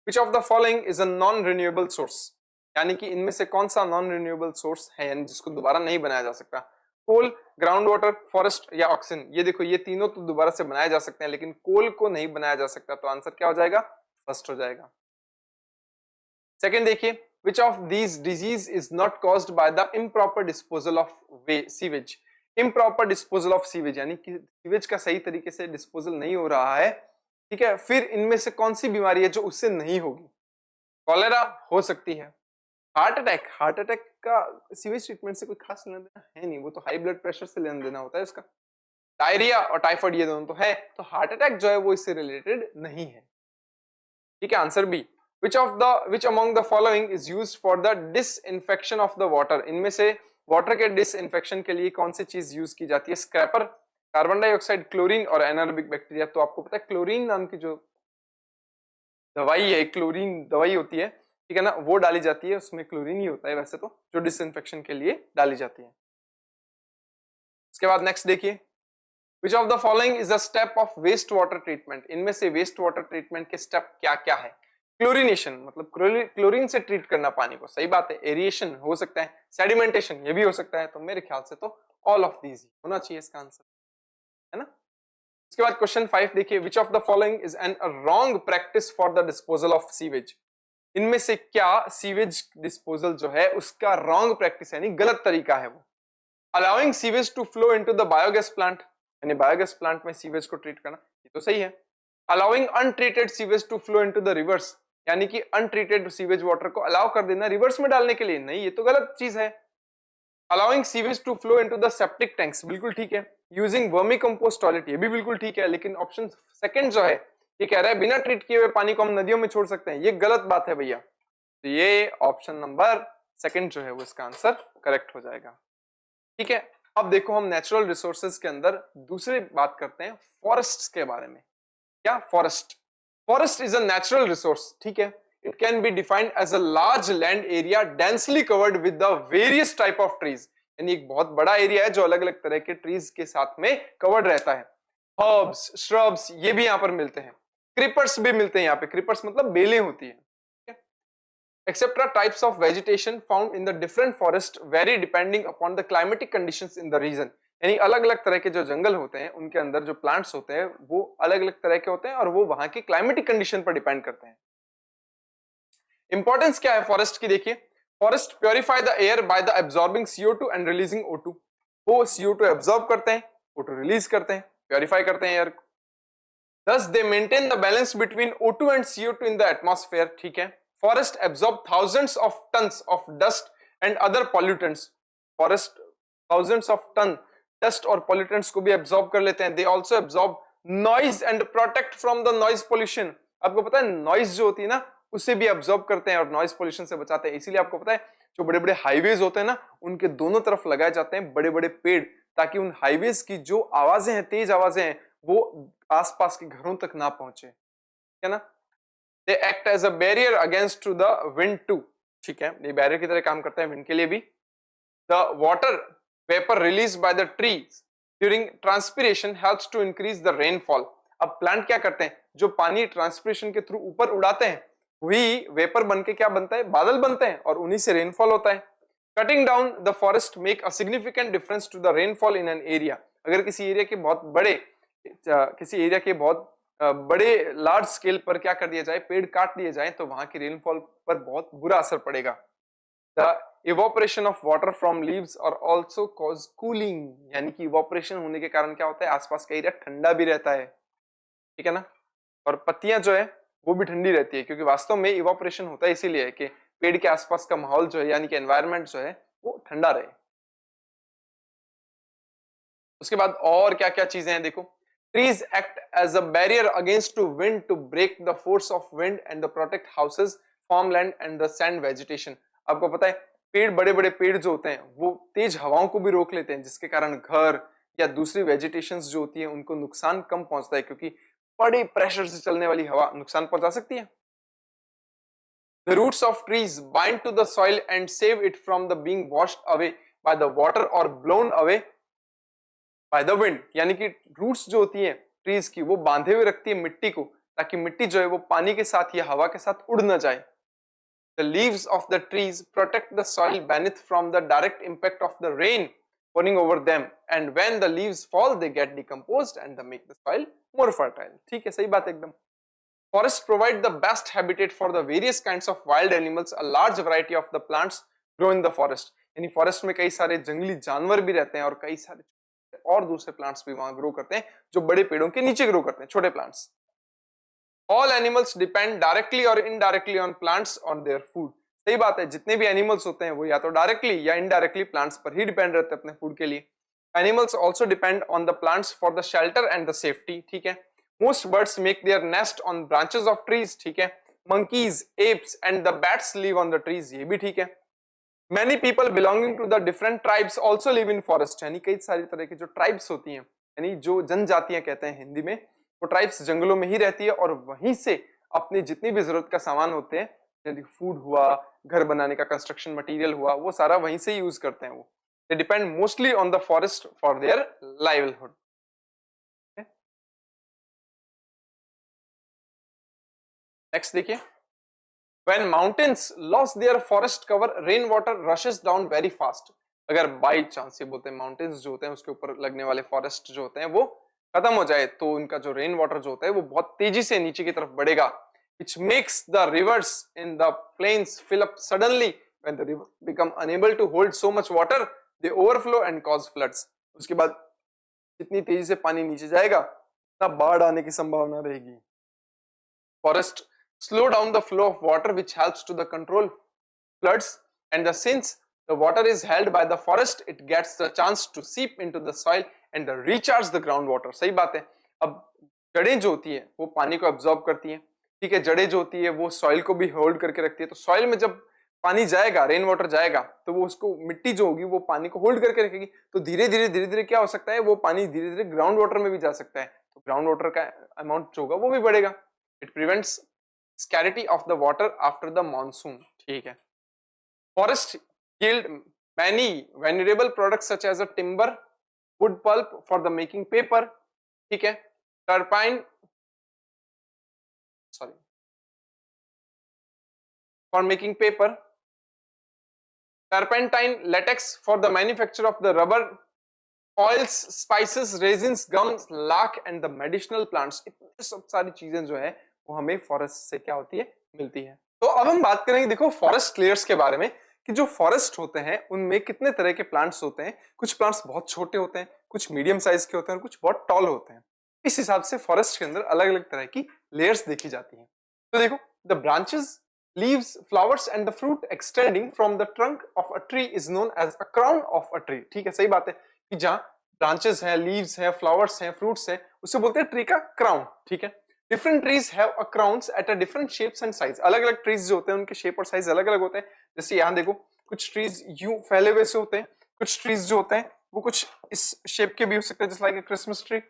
विच of the following is a non renewable source, यानी कि इनमें से कौन सा नॉन रिन्यूएबल सोर्स है, यानी जिसको दोबारा नहीं बनाया जा सकता। कोल, ग्राउंड वाटर, फॉरेस्ट या ऑक्सीजन। ये देखो, ये तीनों तो दोबारा से बनाए जा सकते हैं, लेकिन कोल को नहीं बनाया जा सकता, तो आंसर क्या हो जाएगा, फर्स्ट हो जाएगा। सेकेंड देखिए, which of these disease is not caused by the improper disposal of sewage. Improper disposal of sewage यानी कि सीवेज का सही तरीके से डिस्पोजल नहीं हो रहा है, ठीक है। फिर इनमें से कौन सी बीमारी है जो उससे नहीं होगी। कॉलेरा हो सकती है, हार्ट अटैक, हार्ट अटैक का सीवेज ट्रीटमेंट से कोई खास लेना देना है नहीं, वो तो हाई ब्लड प्रेशर से लेना देना होता है उसका। डायरिया और टाइफाइड ये दोनों तो है, तो हार्ट अटैक जो है वो इससे रिलेटेड नहीं है, ठीक है। Answer B, which among the following is used for the disinfection of the water। इनमें से वाटर के डिसइंफेक्शन के लिए कौन सी चीज यूज की जाती है, स्क्रैपर, कार्बन डाइऑक्साइड, क्लोरीन और एनारोबिक बैक्टीरिया। तो आपको पता है क्लोरीन नाम की जो दवाई है, क्लोरीन दवाई होती है, ठीक है ना, वो डाली जाती है, उसमें क्लोरीन ही होता है वैसे तो, जो डिसइंफेक्शन के लिए डाली जाती है। इसके बाद नेक्स्ट देखिए, which of the following is a step of waste water treatment. इनमें से वेस्ट वाटर ट्रीटमेंट के स्टेप क्या क्या है? क्लोरीनेशन, मतलब क्लोरीन से ट्रीट करना पानी को, सही बात है। एरिएशन हो सकता है, सेडिमेंटेशन ये भी हो सकता है, तो मेरे ख्याल से तो ऑल ऑफ दीज होना चाहिए इसका आंसर, है ना। उसके बाद क्वेश्चन 5 देखिए, which of the following is an wrong practice for the disposal of sewage. इनमें से क्या सीवेज डिस्पोजल जो है उसका रॉन्ग प्रैक्टिस यानी गलत तरीका है वो? Allowing sewage to flow into the biogas plant, यानी बायोगैस प्लांट में सीवेज को ट्रीट करना, ये तो सही है। Allowing untreated sewage to flow into the rivers, यानी कि अनट्रीटेड सीवेज वाटर को अलाउ कर देना रिवर्स में डालने के लिए, नहीं ये तो गलत चीज है। Allowing sewage to flow into the septic tanks, बिल्कुल ठीक है। यूजिंग वर्मी कंपोस्ट टॉयलेट, ये भी बिल्कुल ठीक है, लेकिन ऑप्शन सेकंड जो है ये कह रहा है बिना ट्रीट किए हुए पानी को हम नदियों में छोड़ सकते हैं, ये गलत बात है भैया। तो ये ऑप्शन नंबर सेकंड जो है वो इसका आंसर करेक्ट हो जाएगा, ठीक है। अब देखो हम नेचुरल रिसोर्सेज के अंदर दूसरी बात करते हैं, फॉरेस्ट के बारे में। क्या? Forest. Forest is a natural resource, ठीक है। It can be defined as a large land area densely covered with the various type of trees, यानी एक बहुत बड़ा एरिया है जो अलग अलग तरह के ट्रीज के साथ में कवर्ड रहता है। हर्ब्स, श्रब्स ये भी यहाँ पर मिलते हैं, क्रीपर्स भी मिलते हैं यहाँ पे, क्रीपर्स मतलब बेलें होती है, etc. types of vegetation found in the different forest vary depending upon the climatic conditions in the region, यानी अलग अलग तरह के जो जंगल होते हैं उनके अंदर जो प्लांट्स होते हैं वो अलग अलग तरह के होते हैं और वो वहां की क्लाइमेटिक कंडीशन पर डिपेंड करते हैं। इंपॉर्टेंस क्या है फॉरेस्ट की? देखिए, forest purify the air by the absorbing CO2 and releasing O2, वो CO2 एब्जॉर्ब करते हैं, O2 रिलीज करते हैं, प्योरीफाई करते हैं एयर को। Thus they maintain the balance between O2 and CO2 in the atmosphere, ठीक है। Forest absorb thousands of tons of dust and other pollutants, forest thousands of ton dust और pollutants को भी absorb कर लेते हैं। They also absorb noise and protect from the noise pollution, आपको पता है noise जो होती है ना उसे भी absorb करते हैं और noise pollution से बचाते हैं। इसीलिए आपको पता है जो बड़े बड़े हाईवेज होते हैं ना उनके दोनों तरफ लगाए जाते हैं बड़े बड़े पेड़, ताकि उन हाईवेज की जो आवाजें हैं, तेज आवाजें हैं, वो आसपास के घरों तक ना पहुंचे, है ना। They act as a barrier against to the wind too, ठीक है, ये बैरियर की तरह काम करता है विंड के लिए भी। The water vapour release by the trees during transpiration helps to increase the rainfall. अब प्लांट क्या करते हैं, जो पानी ट्रांसपिरेशन के थ्रू ऊपर उड़ाते हैं वही वेपर बन के क्या बनता है, बादल बनते हैं और उन्हीं से रेनफॉल होता है। Cutting down the forest make a significant difference to the rainfall in an area, अगर किसी एरिया के बहुत बड़े लार्ज स्केल पर क्या कर दिया जाए, पेड़ काट दिए जाए, तो वहां की रेनफॉल पर बहुत बुरा असर पड़ेगा। The evaporation of water from leaves और ऑल्सो कॉज कूलिंग, यानी कि इवोपरेशन होने के कारण क्या होता है, आसपास का एरिया ठंडा भी रहता है, ठीक है ना। और पत्तियां जो है वो भी ठंडी रहती है, क्योंकि वास्तव में इवोपरेशन होता है इसीलिए कि पेड़ के आसपास का माहौल जो है यानी कि एनवायरनमेंट जो है वो ठंडा रहे। उसके बाद और क्या क्या चीजें हैं देखो, trees act as a barrier against to wind to break the force of wind and the protect houses, farmland and the sand vegetation। आपको पता है पेड़, बड़े बड़े पेड़ जो होते हैं वो तेज हवाओं को भी रोक लेते हैं, जिसके कारण घर या दूसरी वेजिटेशंस जो होती है उनको नुकसान कम पहुंचता है, क्योंकि बड़े प्रेशर से चलने वाली हवा नुकसान पहुंचा सकती है। The roots of trees bind to the soil and save it from the being washed away by the water or blown away by the wind, यानी कि रूट्स जो होती हैं ट्रीज की वो बांधे हुए रखती है मिट्टी को, ताकि मिट्टी जो है वो पानी के साथ या हवा के साथ उड़ न जाए। The leaves of the trees protect the soil beneath from the direct impact of the rain falling over them, and when the leaves fall they get decomposed and they make the soil more fertile। ठीक है, सही बात एकदम। Forests provide the best habitat for the various kinds of wild animals, a large variety of the plants grow in the forest, यानी forest में कई सारे जंगली जानवर भी रहते हैं और कई सारे और दूसरे प्लांट्स भी वहां ग्रो करते हैं जो बड़े पेड़ों के नीचे ग्रो करते हैं, छोटे plants. All animals depend directly or indirectly on plants on their food, सही बात है, जितने भी एनिमल्स होते हैं वो या तो डायरेक्टली या इनडायरेक्टली प्लांट्स पर ही डिपेंड रहते हैं अपने फूड के लिए। Animals also depend on the plants for the shelter and the safety, ठीक है। Most birds make their nest on branches of trees, ठीक है। Monkeys, apps and the bats live on the trees, ये भी ठीक है। Many people belonging to the different tribes also live in forest, यानी कई सारी तरह की जो ट्राइब्स होती हैं यानी जो जनजातियां कहते हैं हिंदी में, वो ट्राइब्स जंगलों में ही रहती है और वहीं से अपनी जितनी भी जरूरत का सामान होते हैं, जैसे फूड हुआ, घर बनाने का कंस्ट्रक्शन मटेरियल हुआ, वो सारा वहीं से यूज करते हैं। वो they depend mostly on the forest for their livelihood. Next देखिए, when mountains lost their forest cover, rain water rushes down very fast। अगर बाई चांस ये बोलते हैं माउंटेन्स जो होते हैं उसके ऊपर लगने वाले फॉरेस्ट जो होते हैं वो खत्म हो जाए, तो उनका जो रेन वाटर जो होता है वो बहुत तेजी से नीचे की तरफ बढ़ेगा, which makes the rivers in the plains fill up suddenly। when the river become unable to hold so much water, they overflow and cause floods। उसके बाद जितनी तेजी से पानी नीचे जाएगा उतना बाढ़ आने की संभावना रहेगी। Forest slow down the flow of water, which helps to the control floods, and since the water is held by the forest, it gets the chance to seep into the soil and recharge the groundwater। सही बात है। अब जड़ें जो होती है वो पानी को अब्सॉर्ब करती हैं, ठीक है, जड़ें जो होती है वो सॉइल को भी होल्ड करके रखती है, तो सॉइल में जब पानी जाएगा, रेन वाटर जाएगा, तो वो उसको मिट्टी जो होगी वो पानी को होल्ड करके रखेगी, तो धीरे धीरे क्या हो सकता है, वो पानी धीरे धीरे ग्राउंड वाटर में भी जा सकता है, तो ग्राउंड वाटर का अमाउंट जो होगा वो भी बढ़ेगा। It prevents scarcity of the water after the monsoon। ठीक है। Forest yield many valuable products such as a timber, wood pulp for the making paper। ठीक है। For making paper, turpentine, latex for the manufacture of the rubber, oils, spices, resins, gums, lac and the medicinal plants। इतनी सब सारी चीजें जो है वो हमें फॉरेस्ट से क्या होती है, मिलती है। तो अब हम बात करेंगे देखो फॉरेस्ट लेयर्स के बारे में, कि जो फॉरेस्ट होते हैं उनमें कितने तरह के प्लांट्स होते हैं। कुछ प्लांट्स बहुत छोटे होते हैं, कुछ मीडियम साइज के होते हैं और कुछ बहुत टॉल होते हैं। इस हिसाब से फॉरेस्ट के अंदर अलग अलग तरह की लेयर्स देखी जाती हैं। तो देखो, the branches, leaves, flowers and the fruit extending from the trunk of a tree is known as a crown of a tree. ठीक है, सही बात है कि जहां ब्रांचेस है, लीव्स है, फ्लावर्स है, फ्रूट्स है, उसे बोलते हैं ट्री का क्राउन। ठीक है। Different trees have a crowns at a different shapes and size. अलग अलग ट्रीज जो होते हैं उनके शेप और साइज अलग अलग होते हैं। जैसे यहाँ देखो, कुछ ट्रीज यूं फैले हुए से होते हैं, कुछ ट्रीज जो होते हैं वो कुछ इस शेप के भी हो सकते हैं, जैसे like a Christmas tree.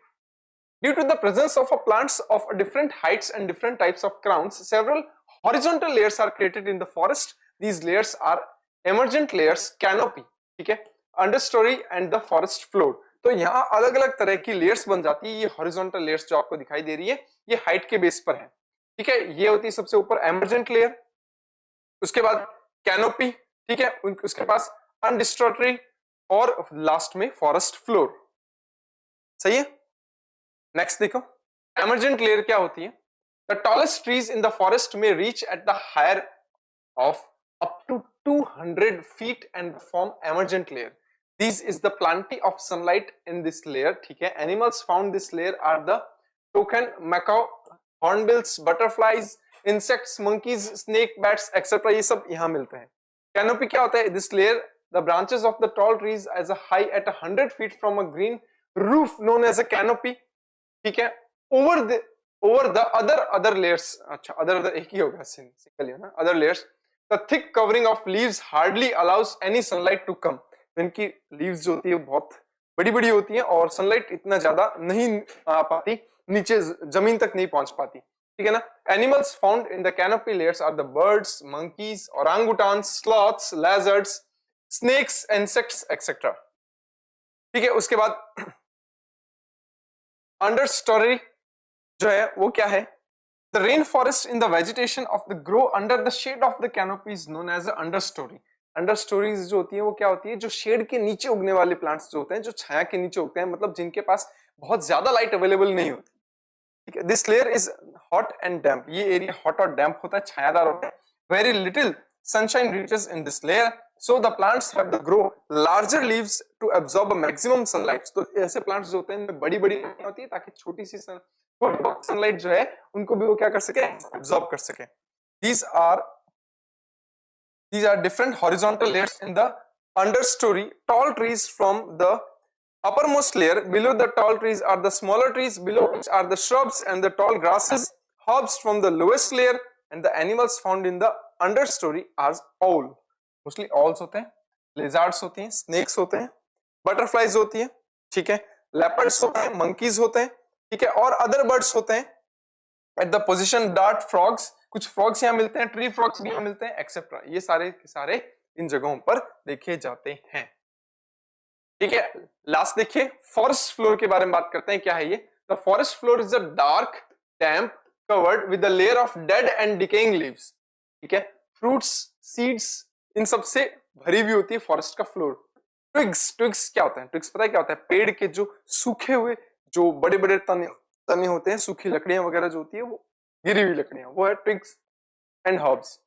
Due to the presence of plants of different heights and different types of crowns, several horizontal layers are created in the forest। These layers are emergent layers, canopy, ठीक है, understory and the forest floor। तो यहाँ अलग अलग तरह की layers बन जाती है। ये हॉरिजॉन्टल लेयर्स जो आपको दिखाई दे रही है ये हाइट के बेस पर है। ठीक है, ये होती है सबसे ऊपर एमर्जेंट लेयर, उसके बाद कैनोपी, ठीक है, उसके पास अनडिस्टॉर्टरी और लास्ट में फॉरेस्ट फ्लोर। सही है। नेक्स्ट देखो, एमर्जेंट लेयर क्या होती है। The tallest trees in the forest में reach at the higher of up to 200 feet and form emergent layer. This is the plenty of sunlight in this layer। ठीक है। Animals found this layer are the toucan, macaw, hornbills, butterflies, insects, monkeys, snake, bats, etc। ये सब यहाँ मिलते हैं। Canopy क्या होता है? This layer, the branches of the tall trees as a high at 100 feet from a green roof known as a canopy। ठीक है। over the other layers, अच्छा other एक ही होगा, सिंगल है ना, other layers, the thick covering of leaves hardly allows any sunlight to come। इनकी leaves जो होती है बहुत बड़ी बड़ी होती हैं और सनलाइट इतना ज्यादा नहीं आ पाती, नीचे जमीन तक नहीं पहुंच पाती। ठीक है ना। Animals found in the canopy layers are the birds, monkeys, orangutans, sloths, lizards, snakes, insects etcetera. ठीक है। उसके बाद अंडर स्टोरी जो है वो क्या है। The rain forest in the vegetation of the grow under the shade of the canopy is known as understorey. Understoreys जो होती है वो क्या होती है, जो शेड के नीचे उगने वाले प्लांट्स जो होते हैं, जो छाया के नीचे उगते हैं, मतलब जिनके पास बहुत ज्यादा लाइट अवेलेबल नहीं होती। ठीक है। This layer is hot and damp. ये एरिया हॉट और डैम्प होता है, छायादार होता है। Very little sunshine reaches in this layer, so the plants have the grow larger leaves to absorb maximum sunlight. तो ऐसे प्लांट्स जो होते हैं इनमें बड़ी बड़ी होती है ताकि छोटी सी सनलाइट जो है उनको भी वो क्या कर सके, एब्सॉर्ब कर सके। These are different horizontal layers in the understory. Tall trees from the uppermost layer. Below the tall trees are the smaller trees, below which are the shrubs and the tall grasses. Herbs from the lowest layer, and the animals found in the understory are owl. Mostly owls होते हैं, lizards होती हैं, snakes होते हैं, butterflies होती हैं। ठीक है। लेपर्ड्स होते हैं, मंकीज होते हैं, ठीक है, और अदर बर्ड्स होते हैं। At the position dart frogs, कुछ फ्रॉग्स यहाँ मिलते हैं, ट्री फ्रॉग्स भी यहाँ मिलते हैं, एक्सेट्रा। ये सारे के सारे इन जगहों पर देखे जाते हैं, ठीक है। लास्ट देखिए, फॉरेस्ट फ्लोर के बारे में बात करते हैं। क्या है ये? The forest floor is a dark damp covered with a layer of dead and decaying leaves, ठीक है। फ्रूट्स, सीड्स, इन सब से भरी हुई होती है फॉरेस्ट का फ्लोर। ट्विग्स, ट्विग्स क्या होता है? ट्विग्स पता है क्या होता है? पेड़ के जो सूखे हुए, जो बड़े बड़े तने तने होते हैं, सूखी लकड़ियां वगैरह जो होती है, वो गिरी हुई लकड़ियां, वो है twigs and herbs.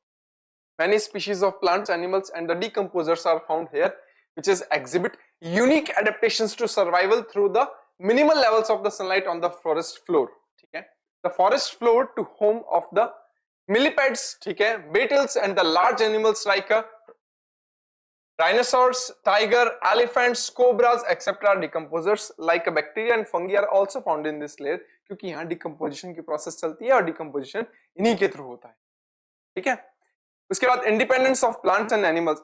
Many species of plants, animals, and the decomposers are found here, which is exhibit unique adaptations to survival through the minimal levels of the sunlight on the forest floor. ठीक है, the forest floor to home of the millipedes, ठीक है, beetles and the large animals like rhinoceros, tiger, elephants, cobras, etc. Decomposers like bacteria and fungi are also found in this layer, क्योंकि यहाँ decomposition की process चलती है और decomposition इन्हीं के थ्रू होता है, ठीक है। उसके बाद independence of plants and animals,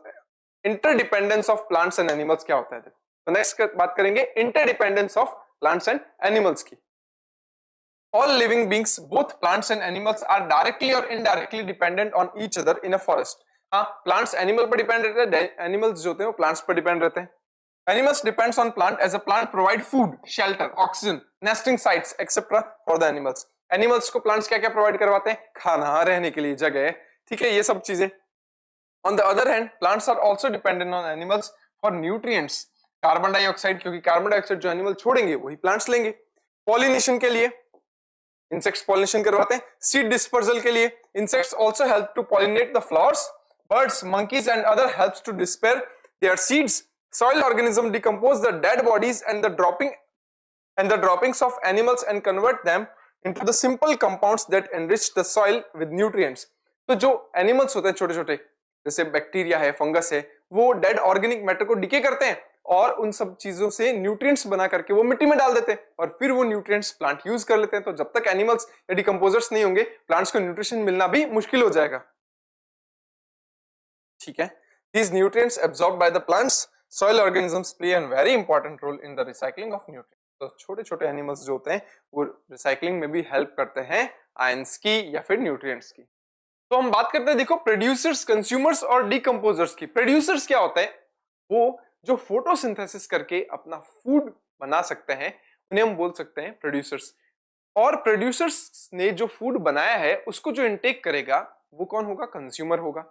interdependence of plants and animals क्या होता है? तो नेक्स्ट बात करेंगे interdependence of plants and animals की। All living beings both plants and animals are directly or indirectly dependent on each other in a forest. हाँ, plants animal पर depend रहते हैं, एनिमल्स जो होते हैं वो प्लांट्स पर डिपेंड रहते हैं। Animals depends on plant as a plant provide food, shelter, oxygen, nesting sites, etc. for the animals. Animals को plants क्या क्या प्रोवाइड करवाते हैं? खाना, रहने के लिए जगह, ठीक है, ये सब चीजें। On the other hand, plants are also dependent on animals for nutrients. Carbon dioxide, क्योंकि कार्बन डाइऑक्साइड जो एनिमल छोड़ेंगे वही प्लांट्स लेंगे। पॉलिनेशन के लिए इंसेक्ट्स पॉलिनेशन करवाते हैं। सीड डिस्पर्सल के लिए insects also help to pollinate the flowers. Birds, monkeys and other helps to disperse their seeds. Soil organisms decompose the dead bodies and the droppings of animals and convert them into the simple compounds that enrich the soil with nutrients. तो जो animals होते हैं छोटे छोटे, जैसे bacteria है, fungus है, वो डेड ऑर्गेनिक मैटर को डिके करते हैं और उन सब चीजों से न्यूट्रिएंट्स बना करके वो मिट्टी में डाल देते हैं और फिर वो न्यूट्रिएंट्स प्लांट यूज कर लेते हैं। तो जब तक एनिमल्स या डिकम्पोजर्स नहीं होंगे, प्लांट्स को न्यूट्रिशन मिलना भी मुश्किल हो जाएगा, ठीक है। These nutrients absorbed by the plants, soil organisms play a very important role in the recycling of nutrients. तो छोटे छोटे एनिमल्स जो होते हैं वो रिसाइकलिंग में भी हेल्प करते हैं आयंस की या फिर न्यूट्रिएंट्स की। तो हम बात करते हैं, देखो, प्रोड्यूसर्स, कंज्यूमर्स और डिकम्पोजर्स की। प्रोड्यूसर्स क्या होते हैं? वो जो फोटोसिंथेसिस करके अपना फूड बना सकते हैं, उन्हें हम बोल सकते हैं प्रोड्यूसर्स। और प्रोड्यूसर्स ने जो फूड बनाया है उसको जो इनटेक करेगा वो कौन होगा? कंज्यूमर होगा।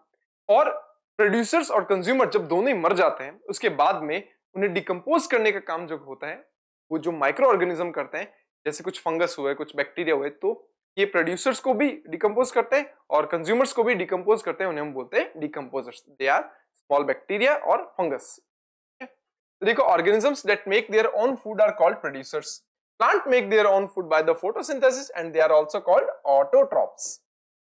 और प्रोड्यूसर्स और कंज्यूमर जब दोनों ही मर जाते हैं, उसके बाद में उन्हें डिकम्पोज करने का काम जो होता है वो जो माइक्रो ऑर्गेनिज्म करते हैं, जैसे कुछ फंगस हुए, कुछ बैक्टीरिया हुए, तो ये प्रोड्यूसर्स को भी डिकम्पोज करते हैं और कंज्यूमर्स को भी डिकम्पोज करते हैं, उन्हें हम बोलते हैं decomposers. They are small bacteria और फंगस। तो देखो, organisms that make their own food are called producers. Plant make their own food by the photosynthesis and they are also called autotrophs,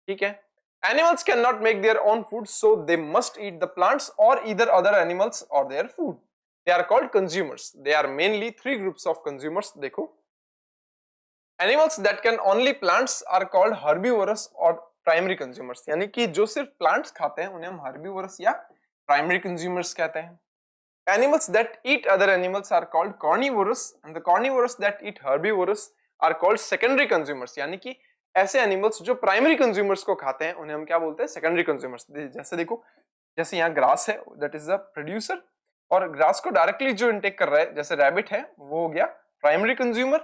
ठीक है। Animals cannot make their own food, so they must eat the plants or either other animals or their food. They are called consumers. They are mainly three groups of consumers. देखो, animals that can only plants are called herbivorous or primary consumers. यानी कि जो सिर्फ plants खाते हैं उन्हें हम herbivorous या primary consumers कहते हैं। Animals that eat other animals are called carnivorous, and the carnivorous that eat herbivorous are called secondary consumers. यानी कि ऐसे एनिमल्स जो प्राइमरी कंज्यूमर्स को खाते हैं उन्हें हम क्या बोलते हैं? Secondary consumers. जैसे देखो, जैसे यहाँ ग्रास है, दैट इज द प्रोड्यूसर, और ग्रास को डायरेक्टली जो इनटेक कर रहा है, जैसे रैबिट है, वो हो गया प्राइमरी कंज्यूमर।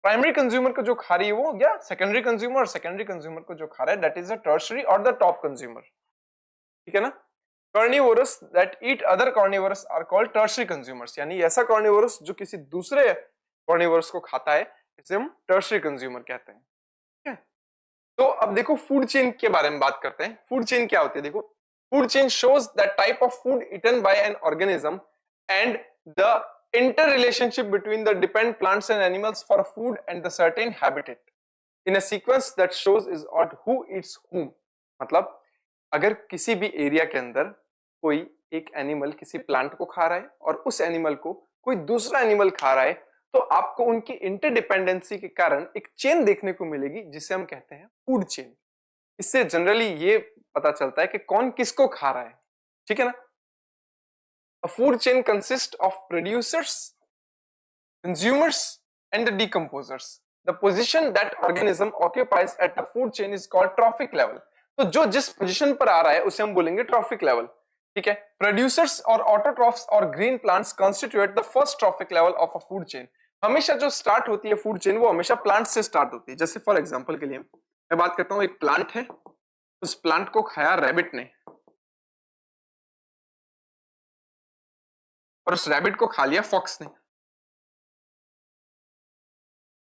प्राइमरी कंज्यूमर को जो खा रही है वो हो गया सेकेंडरी कंज्यूमर, और सेकेंडरी कंज्यूमर को जो खा रहा है दैट इज द टर्शियरी और द टॉप कंज्यूमर, ठीक है ना। Carnivores that eat other carnivores are called tertiary consumers. यानी ऐसा कार्निवोरस जो किसी दूसरे कार्निवोरस को खाता है, इसे हम टर्शियरी कंज्यूमर कहते हैं। तो अब देखो, फूड चेन के बारे में बात करते हैं। फूड चेन क्या होती है? देखो, food chain shows the type of food eaten by an organism and the interrelationship between the dependent plants and animals for food and the certain habitat in a sequence that shows is out who eats whom। मतलब अगर किसी भी area के अंदर कोई एक animal किसी plant को खा रहा है और उस एनिमल को कोई दूसरा एनिमल खा रहा है, तो आपको उनकी इंटरडिपेंडेंसी के कारण एक चेन देखने को मिलेगी जिसे हम कहते हैं फूड चेन। इससे जनरली ये पता चलता है कि कौन किसको खा रहा है, ठीक है ना। A food chain consists of producers, consumers and the decomposers. The position that organism occupies at the food chain is called trophic level. तो जो जिस पोजीशन पर आ रहा है उसे हम बोलेंगे ट्रॉफिक लेवल, ठीक है। प्रोड्यूसर्स और ऑटोट्रॉफ्स और green plants constitute the first trophic level of a food chain. हमेशा जो स्टार्ट होती है फूड चेन वो हमेशा प्लांट से स्टार्ट होती है। जैसे फॉर एग्जांपल के लिए मैं बात करता हूँ, एक प्लांट है, उस प्लांट को खाया रैबिट ने और उस रैबिट को खा लिया फॉक्स ने।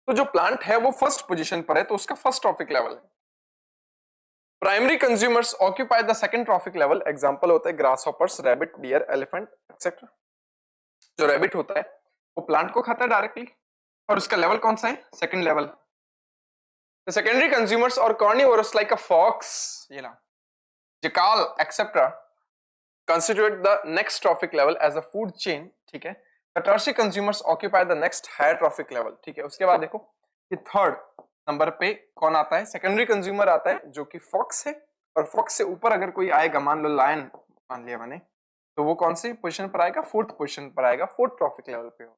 तो जो प्लांट है वो फर्स्ट पोजीशन पर है, तो उसका फर्स्ट ट्रॉफिक लेवल है। Primary consumers occupy the second trophic level. Example होता है grasshoppers, rabbit, deer, elephant etcetera. जो रैबिट होता है वो प्लांट को खाता है डायरेक्टली और उसका लेवल कौन सा है? Second level. The secondary consumers और कार्निवोरस लाइक अ फॉक्स, ये ना, jackal etcetera constitute the next trophic level as a food chain, ठीक है। The tertiary consumers occupy the next higher trophic level, ठीक है। उसके बाद देखो कि थर्ड नंबर पे कौन आता है? सेकेंडरी कंज्यूमर आता है जो कि फॉक्स है, और फॉक्स से ऊपर अगर कोई आएगा, मान लो लायन मान लिया मैंने, तो वो कौन सी पोजीशन पर आएगा? फोर्थ पोजीशन पर आएगा, फोर्थ ट्रॉफिक लेवल पे हो।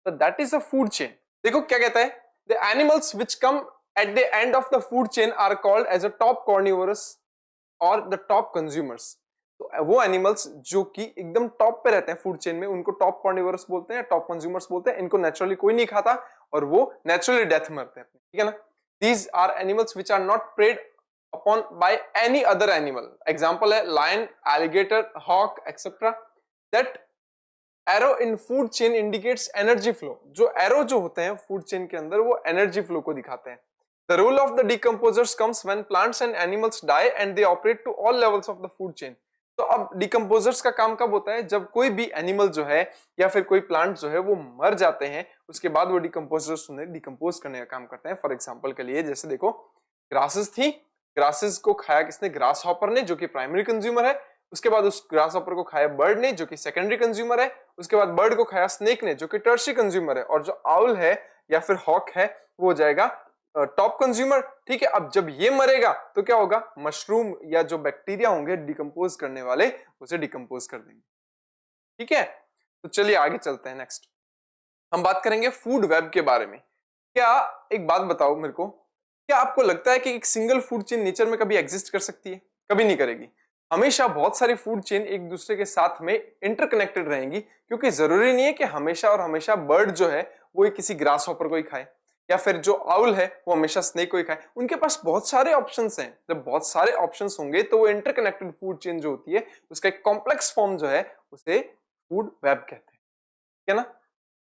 तो that is a food chain. देखो क्या कहता है, the animals which come at the end of the food chain are called as a top carnivores और द टॉप कंज्यूमर्स। तो वो एनिमल्स जो कि एकदम टॉप पे रहते हैं फूड चेन में, उनको टॉप कार्निवोरस बोलते हैं, टॉप कंज्यूमर्स बोलते हैं। इनको नेचुरली कोई नहीं खाता और वो नेचुरली डेथ मरते हैं, ठीक है ना। These are animals which are not preyed upon by any other animal. Example है lion, alligator, hawk etcetera. That arrow in food chain indicates energy flow. जो एरो जो होते हैं फूड चेन के अंदर वो एनर्जी फ्लो को दिखाते हैं। The role of the decomposers comes when plants and animals die and they operate to all levels of the food chain. तो अब डिकम्पोजर्स का काम कब होता है? जब कोई भी एनिमल जो है या फिर कोई प्लांट जो है वो मर जाते हैं, उसके बाद वो डिकम्पोजर्स उन्हें डिकम्पोज करने का काम करते हैं। फॉर एग्जांपल के लिए जैसे देखो ग्रासेस थी, ग्रासेस को खाया किसने? ग्रास हॉपर ने, जो कि प्राइमरी कंज्यूमर है। उसके बाद उस ग्रास हॉपर को खाया बर्ड ने, जो कि सेकेंडरी कंज्यूमर है। उसके बाद बर्ड को खाया स्नेक ने, जो कि टर्शियरी कंज्यूमर है। और जो आउल है या फिर हॉक है वो हो जाएगा टॉप कंज्यूमर, ठीक है। अब जब ये मरेगा तो क्या होगा? मशरूम या जो बैक्टीरिया होंगे डिकम्पोज करने वाले उसे डिकम्पोज कर देंगे, ठीक है। तो चलिए आगे चलते हैं। नेक्स्ट हम बात करेंगे फूड वेब के बारे में। क्या एक बात बताओ मेरे को, क्या आपको लगता है कि एक सिंगल फूड चेन नेचर में कभी एग्जिस्ट कर सकती है? कभी नहीं करेगी। हमेशा बहुत सारी फूड चेन एक दूसरे के साथ में इंटरकनेक्टेड रहेंगी, क्योंकि जरूरी नहीं है कि हमेशा और हमेशा बर्ड जो है वो किसी ग्रास हॉपर को ही खाए या फिर जो आउल है वो हमेशा स्नेक को ही खाए। उनके पास बहुत सारे ऑप्शंस हैं। जब बहुत सारे ऑप्शंस होंगे तो वो इंटरकनेक्टेड फूड चेन जो होती है उसका एक कॉम्प्लेक्स फॉर्म जो है उसे फूड वेब कहते हैं, ठीक है ना।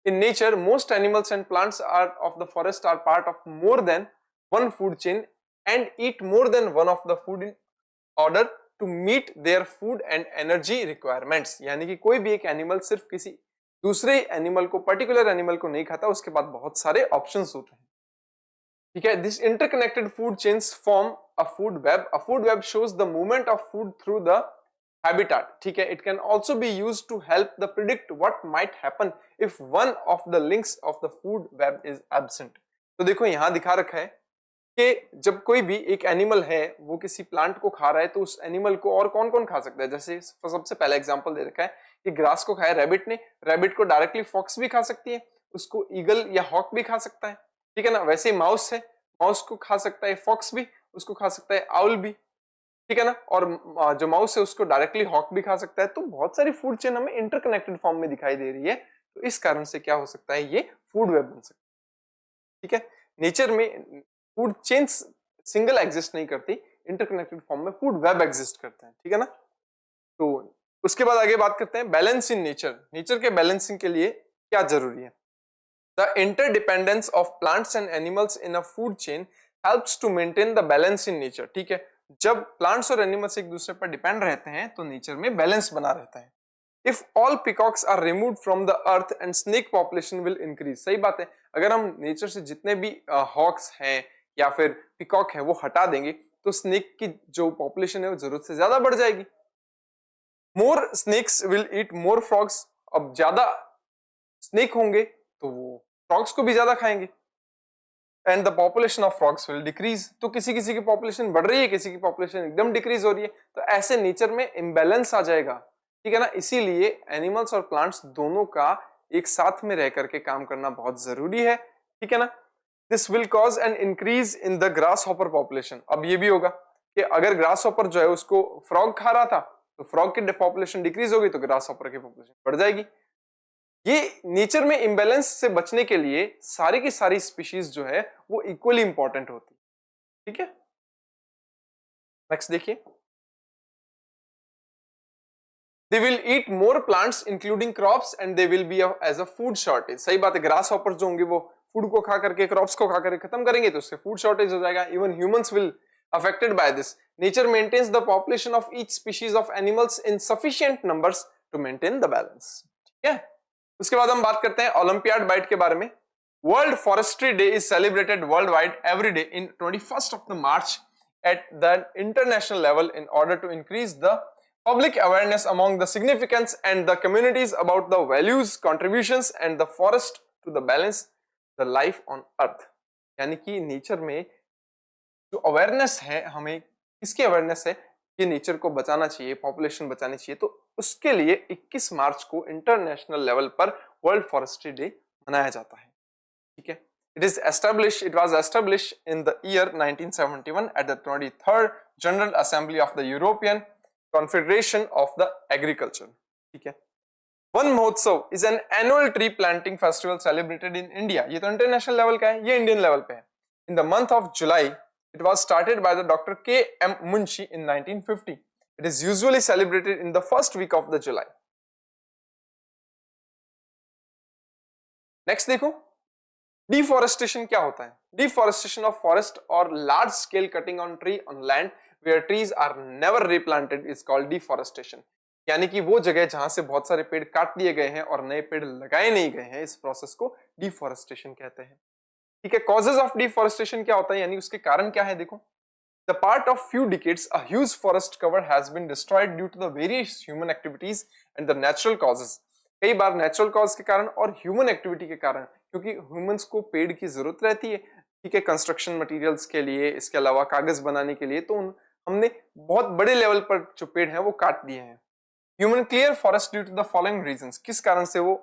In nature, most animals and plants are of the forest are part of more than one food chain and eat more than one of the food in order to meet their food and energy requirements। यानी कि कोई भी एक animal सिर्फ किसी दूसरे animal को, particular animal को नहीं खाता, उसके बाद बहुत सारे ऑप्शंस होते हैं, ठीक है। This interconnected food chains form a food web. A food web shows the movement of food through the habitat, ठीक है। It can also be used to help the predict what might happen if one of the links of the food web is absent। तो देखो यहां दिखा रखा है कि जब कोई भी एक एनिमल है वो किसी प्लांट को खा रहा है तो उस एनिमल को और कौन कौन खा सकता है। जैसे सबसे पहला एग्जांपल दे रखा है कि ग्रास को खाया रैबिट ने, रैबिट को डायरेक्टली फॉक्स भी खा सकती है, उसको ईगल या हॉक भी खा सकता है, ठीक है ना। वैसे ही माउस है, माउस को खा सकता है फॉक्स भी, उसको खा सकता है आउल भी, ठीक है ना। और जो माउस है उसको डायरेक्टली हॉक भी खा सकता है। तो बहुत सारी फूड चेन हमें इंटरकनेक्टेड फॉर्म में दिखाई दे रही है। तो इस कारण से क्या हो सकता है, ये फूड वेब बन सकता है, ठीक है। नेचर में फूड चेन्स सिंगल एग्जिस्ट नहीं करती, इंटरकनेक्टेड फॉर्म में फूड वेब एग्जिस्ट करते हैं, ठीक है ना। तो उसके बाद आगे बात करते हैं बैलेंस इन नेचर। नेचर के बैलेंसिंग के लिए क्या जरूरी है? The interdependence of plants and animals in a food chain helps to maintain the balance in nature, ठीक है। जब प्लांट्स और एनिमल्स एक दूसरे पर डिपेंड रहते हैं तो नेचर में बैलेंस बना रहता है। If all peacocks are removed from the earth and snake population will increase. सही बात है, अगर हम नेचर से जितने भी हॉक्स हैं या फिर पिकॉक है वो हटा देंगे तो स्नेक की जो पॉपुलेशन है वो जरूरत से ज्यादा बढ़ जाएगी। More snakes will eat more frogs. अब ज्यादा स्नेक होंगे तो वो फ्रॉग्स को भी ज्यादा खाएंगे and the population of frogs will decrease. तो किसी किसी की पॉपुलेशन बढ़ रही है, किसी की पॉपुलेशन एकदम डिक्रीज हो रही है, तो ऐसे नेचर में इम्बैलेंस आ जाएगा, ठीक है ना। इसीलिए एनिमल्स और प्लांट्स दोनों का एक साथ में रह करके काम करना बहुत जरूरी है, ठीक है ना। This will cause an increase in the grass hopper population. अब ये भी होगा कि अगर ग्रास हॉपर जो है उसको फ्रॉग खा रहा था तो फ्रॉग की पॉपुलेशन डिक्रीज होगी तो ग्रास हॉपर की पॉपुलेशन बढ़ जाएगी। ये नेचर में इम्बैलेंस से बचने के लिए सारी की सारी स्पीशीज जो है वो इक्वली इंपॉर्टेंट होती है, ठीक है। नेक्स्ट देखिए, they will eat more plants including crops and they will be as a food shortage। सही बात है, ग्रास हॉपर जो होंगे वो फूड को खा करके क्रॉप्स को खा करके खत्म करेंगे तो उससे फूड शॉर्टेज हो जाएगा। Even humans will affected by this। nature maintains the population of each species of animals in sufficient numbers to maintain the balance, ठीक है। उसके बाद हम बात करते हैं ओलंपियाड बाइट के बारे में। World forestry day is celebrated world wide every day in 21st of the March at the international level in order to increase the public awareness among the significance and the communities about the values, contributions and the forest to the balance the life on earth। यानी कि nature में जो awareness है, हमें किसकी awareness है कि nature को बचाना चाहिए, पॉपुलेशन बचानी चाहिए, तो उसके लिए 21 मार्च को इंटरनेशनल लेवल पर वर्ल्ड फॉरेस्ट्री डे मनाया जाता है, ठीक है। It was established in the year 1971 at the 23rd General Assembly of the European Confederation of the Agriculture, ठीक है। वन महोत्सव is an annual tree planting festival celebrated in India। ये तो इंटरनेशनल लेवल का है, ये इंडियन लेवल पे है। In the month of July, it was started by the Dr. K.M. Munshi in 1950। It is usually celebrated in the first week of the July। Next देखो, deforestation क्या होता है। Deforestation of forest or large scale cutting on tree on land where trees are never replanted is called deforestation. यानी कि वो जगह जहां से बहुत सारे पेड़ काट दिए गए हैं और नए पेड़ लगाए नहीं गए हैं, इस प्रोसेस को डिफॉरेस्टेशन कहते हैं, ठीक है। कॉजेज ऑफ डिफॉरेस्टेशन क्या होता है, यानी उसके कारण क्या है। देखो, the part of few decades a huge forest cover has been destroyed due to the various human activities and the natural causes. कई बार नेचुरल कॉज के कारण और ह्यूमन एक्टिविटी के कारण, क्योंकि ह्यूमंस को पेड़ की जरूरत रहती है, ठीक है, कंस्ट्रक्शन मटेरियल्स के लिए, इसके अलावा कागज बनाने के लिए, तो हमने बहुत बड़े लेवल पर जो पेड़ हैं वो काट दिए हैं। Human clear forest due to the following reasons. किस कारण से वो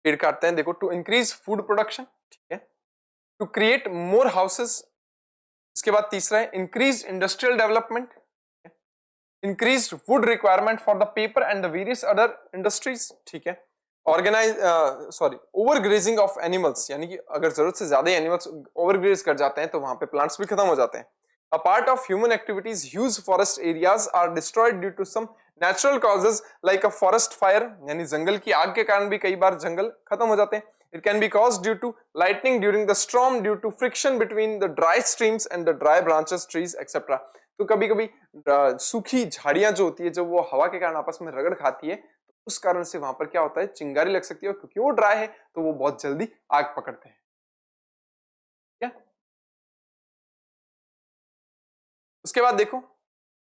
पेड़ काटते हैं, देखो, टू इंक्रीज फूड प्रोडक्शन, ठीक है, टू क्रिएट मोर हाउसेस। इसके बाद तीसरा है increase industrial development, increased wood requirement for the paper and the various other industries, ठीक है। overgrazing of animals, यानी कि अगर जरूरत से ज्यादा एनिमल्स ओवरग्रेज कर जाते हैं तो वहां पे प्लांट्स भी खत्म हो जाते हैं। A part of human activities, huge forest areas are destroyed due to some natural causes like a forest fire, यानी जंगल की आग के कारण भी कई बार जंगल खत्म हो जाते हैं। It can be caused due to lightning during the storm, due to friction between the dry streams and the dry branches, trees, etc। तो कभी कभी सूखी झाड़ियां जो होती है, जब वो हवा के कारण आपस में रगड़ खाती है, तो उस कारण से वहां पर क्या होता है, चिंगारी लग सकती है, और क्योंकि वो ड्राई है तो वो बहुत जल्दी आग पकड़ते हैं, क्या। उसके बाद देखो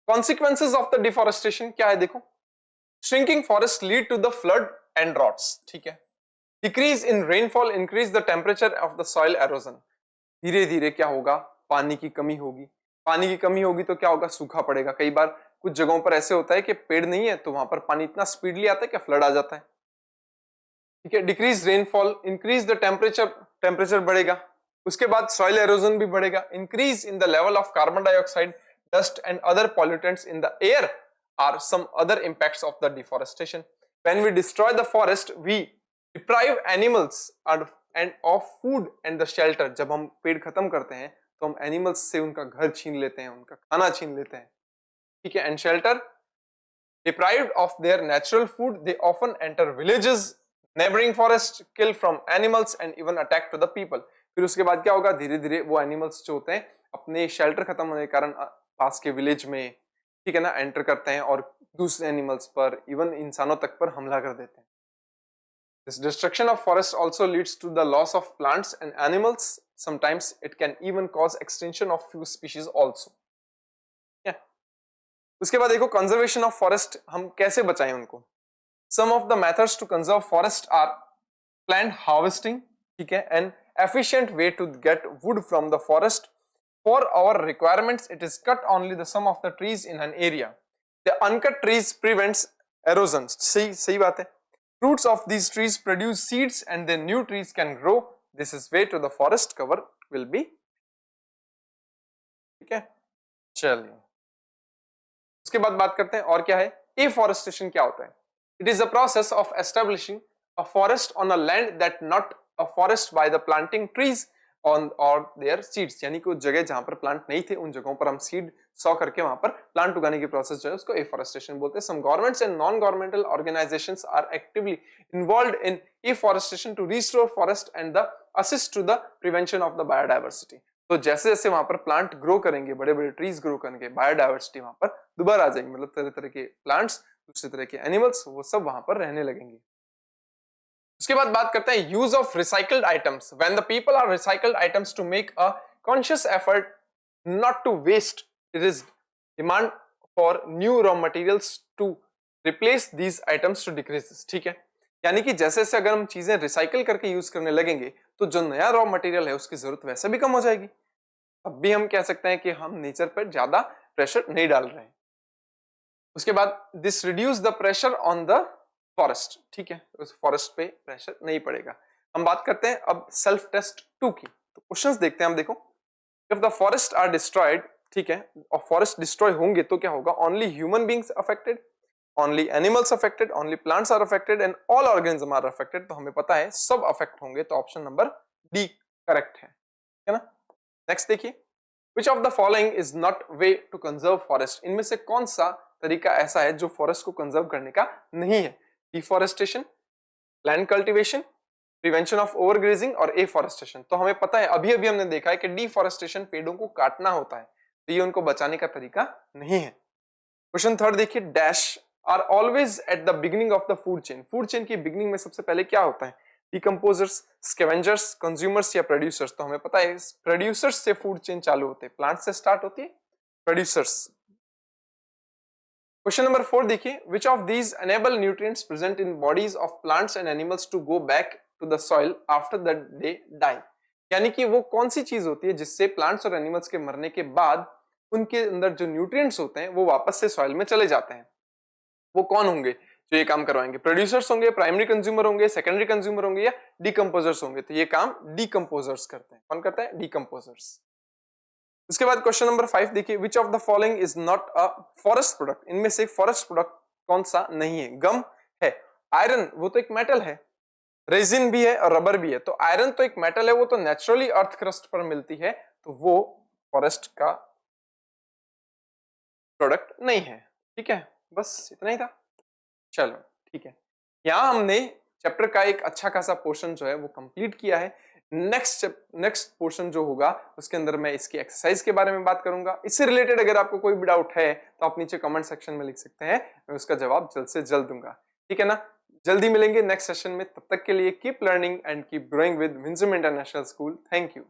कॉन्सिक्वेंसेज ऑफ द डिफॉरेस्टेशन क्या है। देखो, shrinking forest lead to the flood and droughts, ठीक है। Decrease in rainfall increase the temperature of the soil erosion. धीरे धीरे क्या होगा, पानी की कमी होगी। पानी की कमी होगी तो क्या होगा, सूखा पड़ेगा। कई बार कुछ जगहों पर ऐसे होता है कि पेड़ नहीं है तो वहां पर पानी इतना स्पीडली आता है कि फ्लड आ जाता है, ठीक है। Decrease rainfall increase the temperature, temperature बढ़ेगा। उसके बाद सॉइल एरोजन भी बढ़ेगा। Increase in the level of carbon dioxide, dust and other pollutants in the air are some other impacts of the deforestation. When we destroy the forest we deprive animals and of food and the shelter. जब हम पेड़ खत्म करते हैं तो हम animals से उनका घर छीन लेते हैं, उनका खाना छीन लेते हैं, ठीक है। And shelter, deprived of their natural food, they often enter villages, neighbouring forest, kill from animals and even attack to the people. फिर उसके बाद क्या होगा, धीरे धीरे वो एनिमल्स जो होते हैं अपने शेल्टर खत्म होने के कारण पास के विलेज में, ठीक है ना, एंटर करते हैं और दूसरे एनिमल्स पर, इवन इंसानों तक पर हमला कर देते हैं। This destruction of forest also leads to the loss of plants and animals. Sometimes it can even cause extinction of few species also. Yeah. उसके बाद देखो conservation of forest, हम कैसे बचाएं उनको। Some of the methods to conserve forest are plant harvesting, ठीक है, an efficient way to get wood from the forest. For our requirements, it is cut only the sum of the trees in an area. The uncut trees prevents erosion. सही बात है। Fruits of these trees produce seeds and then new trees can grow. This is way to the forest cover will be. ठीक है, चलिए उसके बाद बात करते हैं और क्या है एफॉरेस्टेशन क्या होता है. It is the process of establishing a forest on a land that not a forest by the planting trees on और देयर सीड्स. यानी कि उस जगह जहां पर प्लांट नहीं थे उन जगहों पर हम सीड सॉ करके वहां पर प्लांट उगाने की प्रोसेस जो है उसको एफॉरेस्टेशन बोलते हैं. Some governments and non governmental organisations are actively involved in afforestation to restore forest and the assist to the prevention of the biodiversity. तो जैसे जैसे वहां पर प्लांट ग्रो करेंगे, बड़े बड़े ट्रीज ग्रो करेंगे, बायोडाइवर्सिटी वहां पर दोबारा आ जाएंगे. मतलब तरह तरह के प्लांट्स, दूसरे तरह के एनिमल्स, वो सब वहां पर रहने लगेंगे. उसके बाद बात करते हैं use of recycled items. When the people are recycled items to make a conscious effort not to waste, it is demand for new raw materials to replace these items to decrease. ठीक है, यानी कि जैसे जैसे अगर हम चीजें recycle करके यूज करने लगेंगे तो जो नया रॉ मटेरियल है उसकी जरूरत वैसे भी कम हो जाएगी. अब भी हम कह सकते हैं कि हम नेचर पर ज्यादा प्रेशर नहीं डाल रहे हैं. उसके बाद this reduce the pressure on the forest. ठीक है, उस फॉरेस्ट पे प्रेशर नहीं पड़ेगा. हम बात करते हैं अब सेल्फ टेस्ट 2 की. तो क्वेश्चंस देखते हैं हम. देखो, if the forest are destroyed, ठीक है, और फॉरेस्ट डिस्ट्रॉय होंगे तो क्या होगा? Only human beings affected, only animals affected, only plants are affected and all organism are affected. तो हमें पता है सब अफेक्ट होंगे, तो ऑप्शन नंबर डी करेक्ट है ना. नेक्स्ट देखिए, which of the following is not way to conserve forest. इनमें से कौन सा तरीका ऐसा है जो फॉरेस्ट को कंजर्व करने का नहीं है? Deforestation, land cultivation, prevention of overgrazing और एफॉरेस्टेशन. तो हमें पता है, अभी अभी हमने देखा है कि डिफॉरेस्टेशन पेड़ों को काटना होता है, तो ये उनको बचाने का तरीका नहीं है. क्वेश्चन थर्ड देखिए, dash are always at the beginning of the food chain. Food chain की बिगिनिंग में सबसे पहले क्या होता है? डिकम्पोजर्स, स्कैवेंजर्स, कंज्यूमर्स या प्रोड्यूसर्स. तो हमें पता है प्रोड्यूसर्स से फूड चेन चालू होते हैं, प्लांट से स्टार्ट होती है, प्रोड्यूसर्स. क्वेश्चन नंबर 4 देखिए, which of these enable nutrients present in bodies of plants and animals to go back to the soil after that they die. यानी कि वो कौन सी चीज होती है जिससे प्लांट्स और एनिमल्स के मरने के बाद उनके अंदर जो न्यूट्रिएंट्स होते हैं वो वापस से सॉइल में चले जाते हैं. वो कौन होंगे जो ये काम करवाएंगे? प्रोड्यूसर्स होंगे, प्राइमरी कंज्यूमर होंगे, सेकेंडरी कंज्यूमर होंगे या डिकम्पोजर्स होंगे? तो ये काम डिकम्पोजर्स करते हैं. कौन करता है? डिकम्पोजर्स. इसके बाद क्वेश्चन नंबर 5 देखिए, which of the following is not a forest product. इनमें से फॉरेस्ट प्रोडक्ट कौन सा नहीं है? गम है, आयरन वो तो एक मेटल है, रेजिन भी है और रबर भी है. तो आयरन तो एक मेटल है, वो तो नेचुरली अर्थ क्रस्ट पर मिलती है, तो वो फॉरेस्ट का प्रोडक्ट नहीं है. ठीक है, बस इतना ही था. चलो ठीक है, यहाँ हमने चैप्टर का एक अच्छा खासा पोर्शन जो है वो कंप्लीट किया है. नेक्स्ट पोर्शन जो होगा उसके अंदर मैं इसकी एक्सरसाइज के बारे में बात करूंगा. इससे रिलेटेड अगर आपको कोई भी डाउट है तो आप नीचे कमेंट सेक्शन में लिख सकते हैं, मैं उसका जवाब जल्द से जल्द दूंगा. ठीक है ना, जल्दी मिलेंगे नेक्स्ट सेशन में. तब तक के लिए keep learning and keep growing with Winjam International School. Thank you.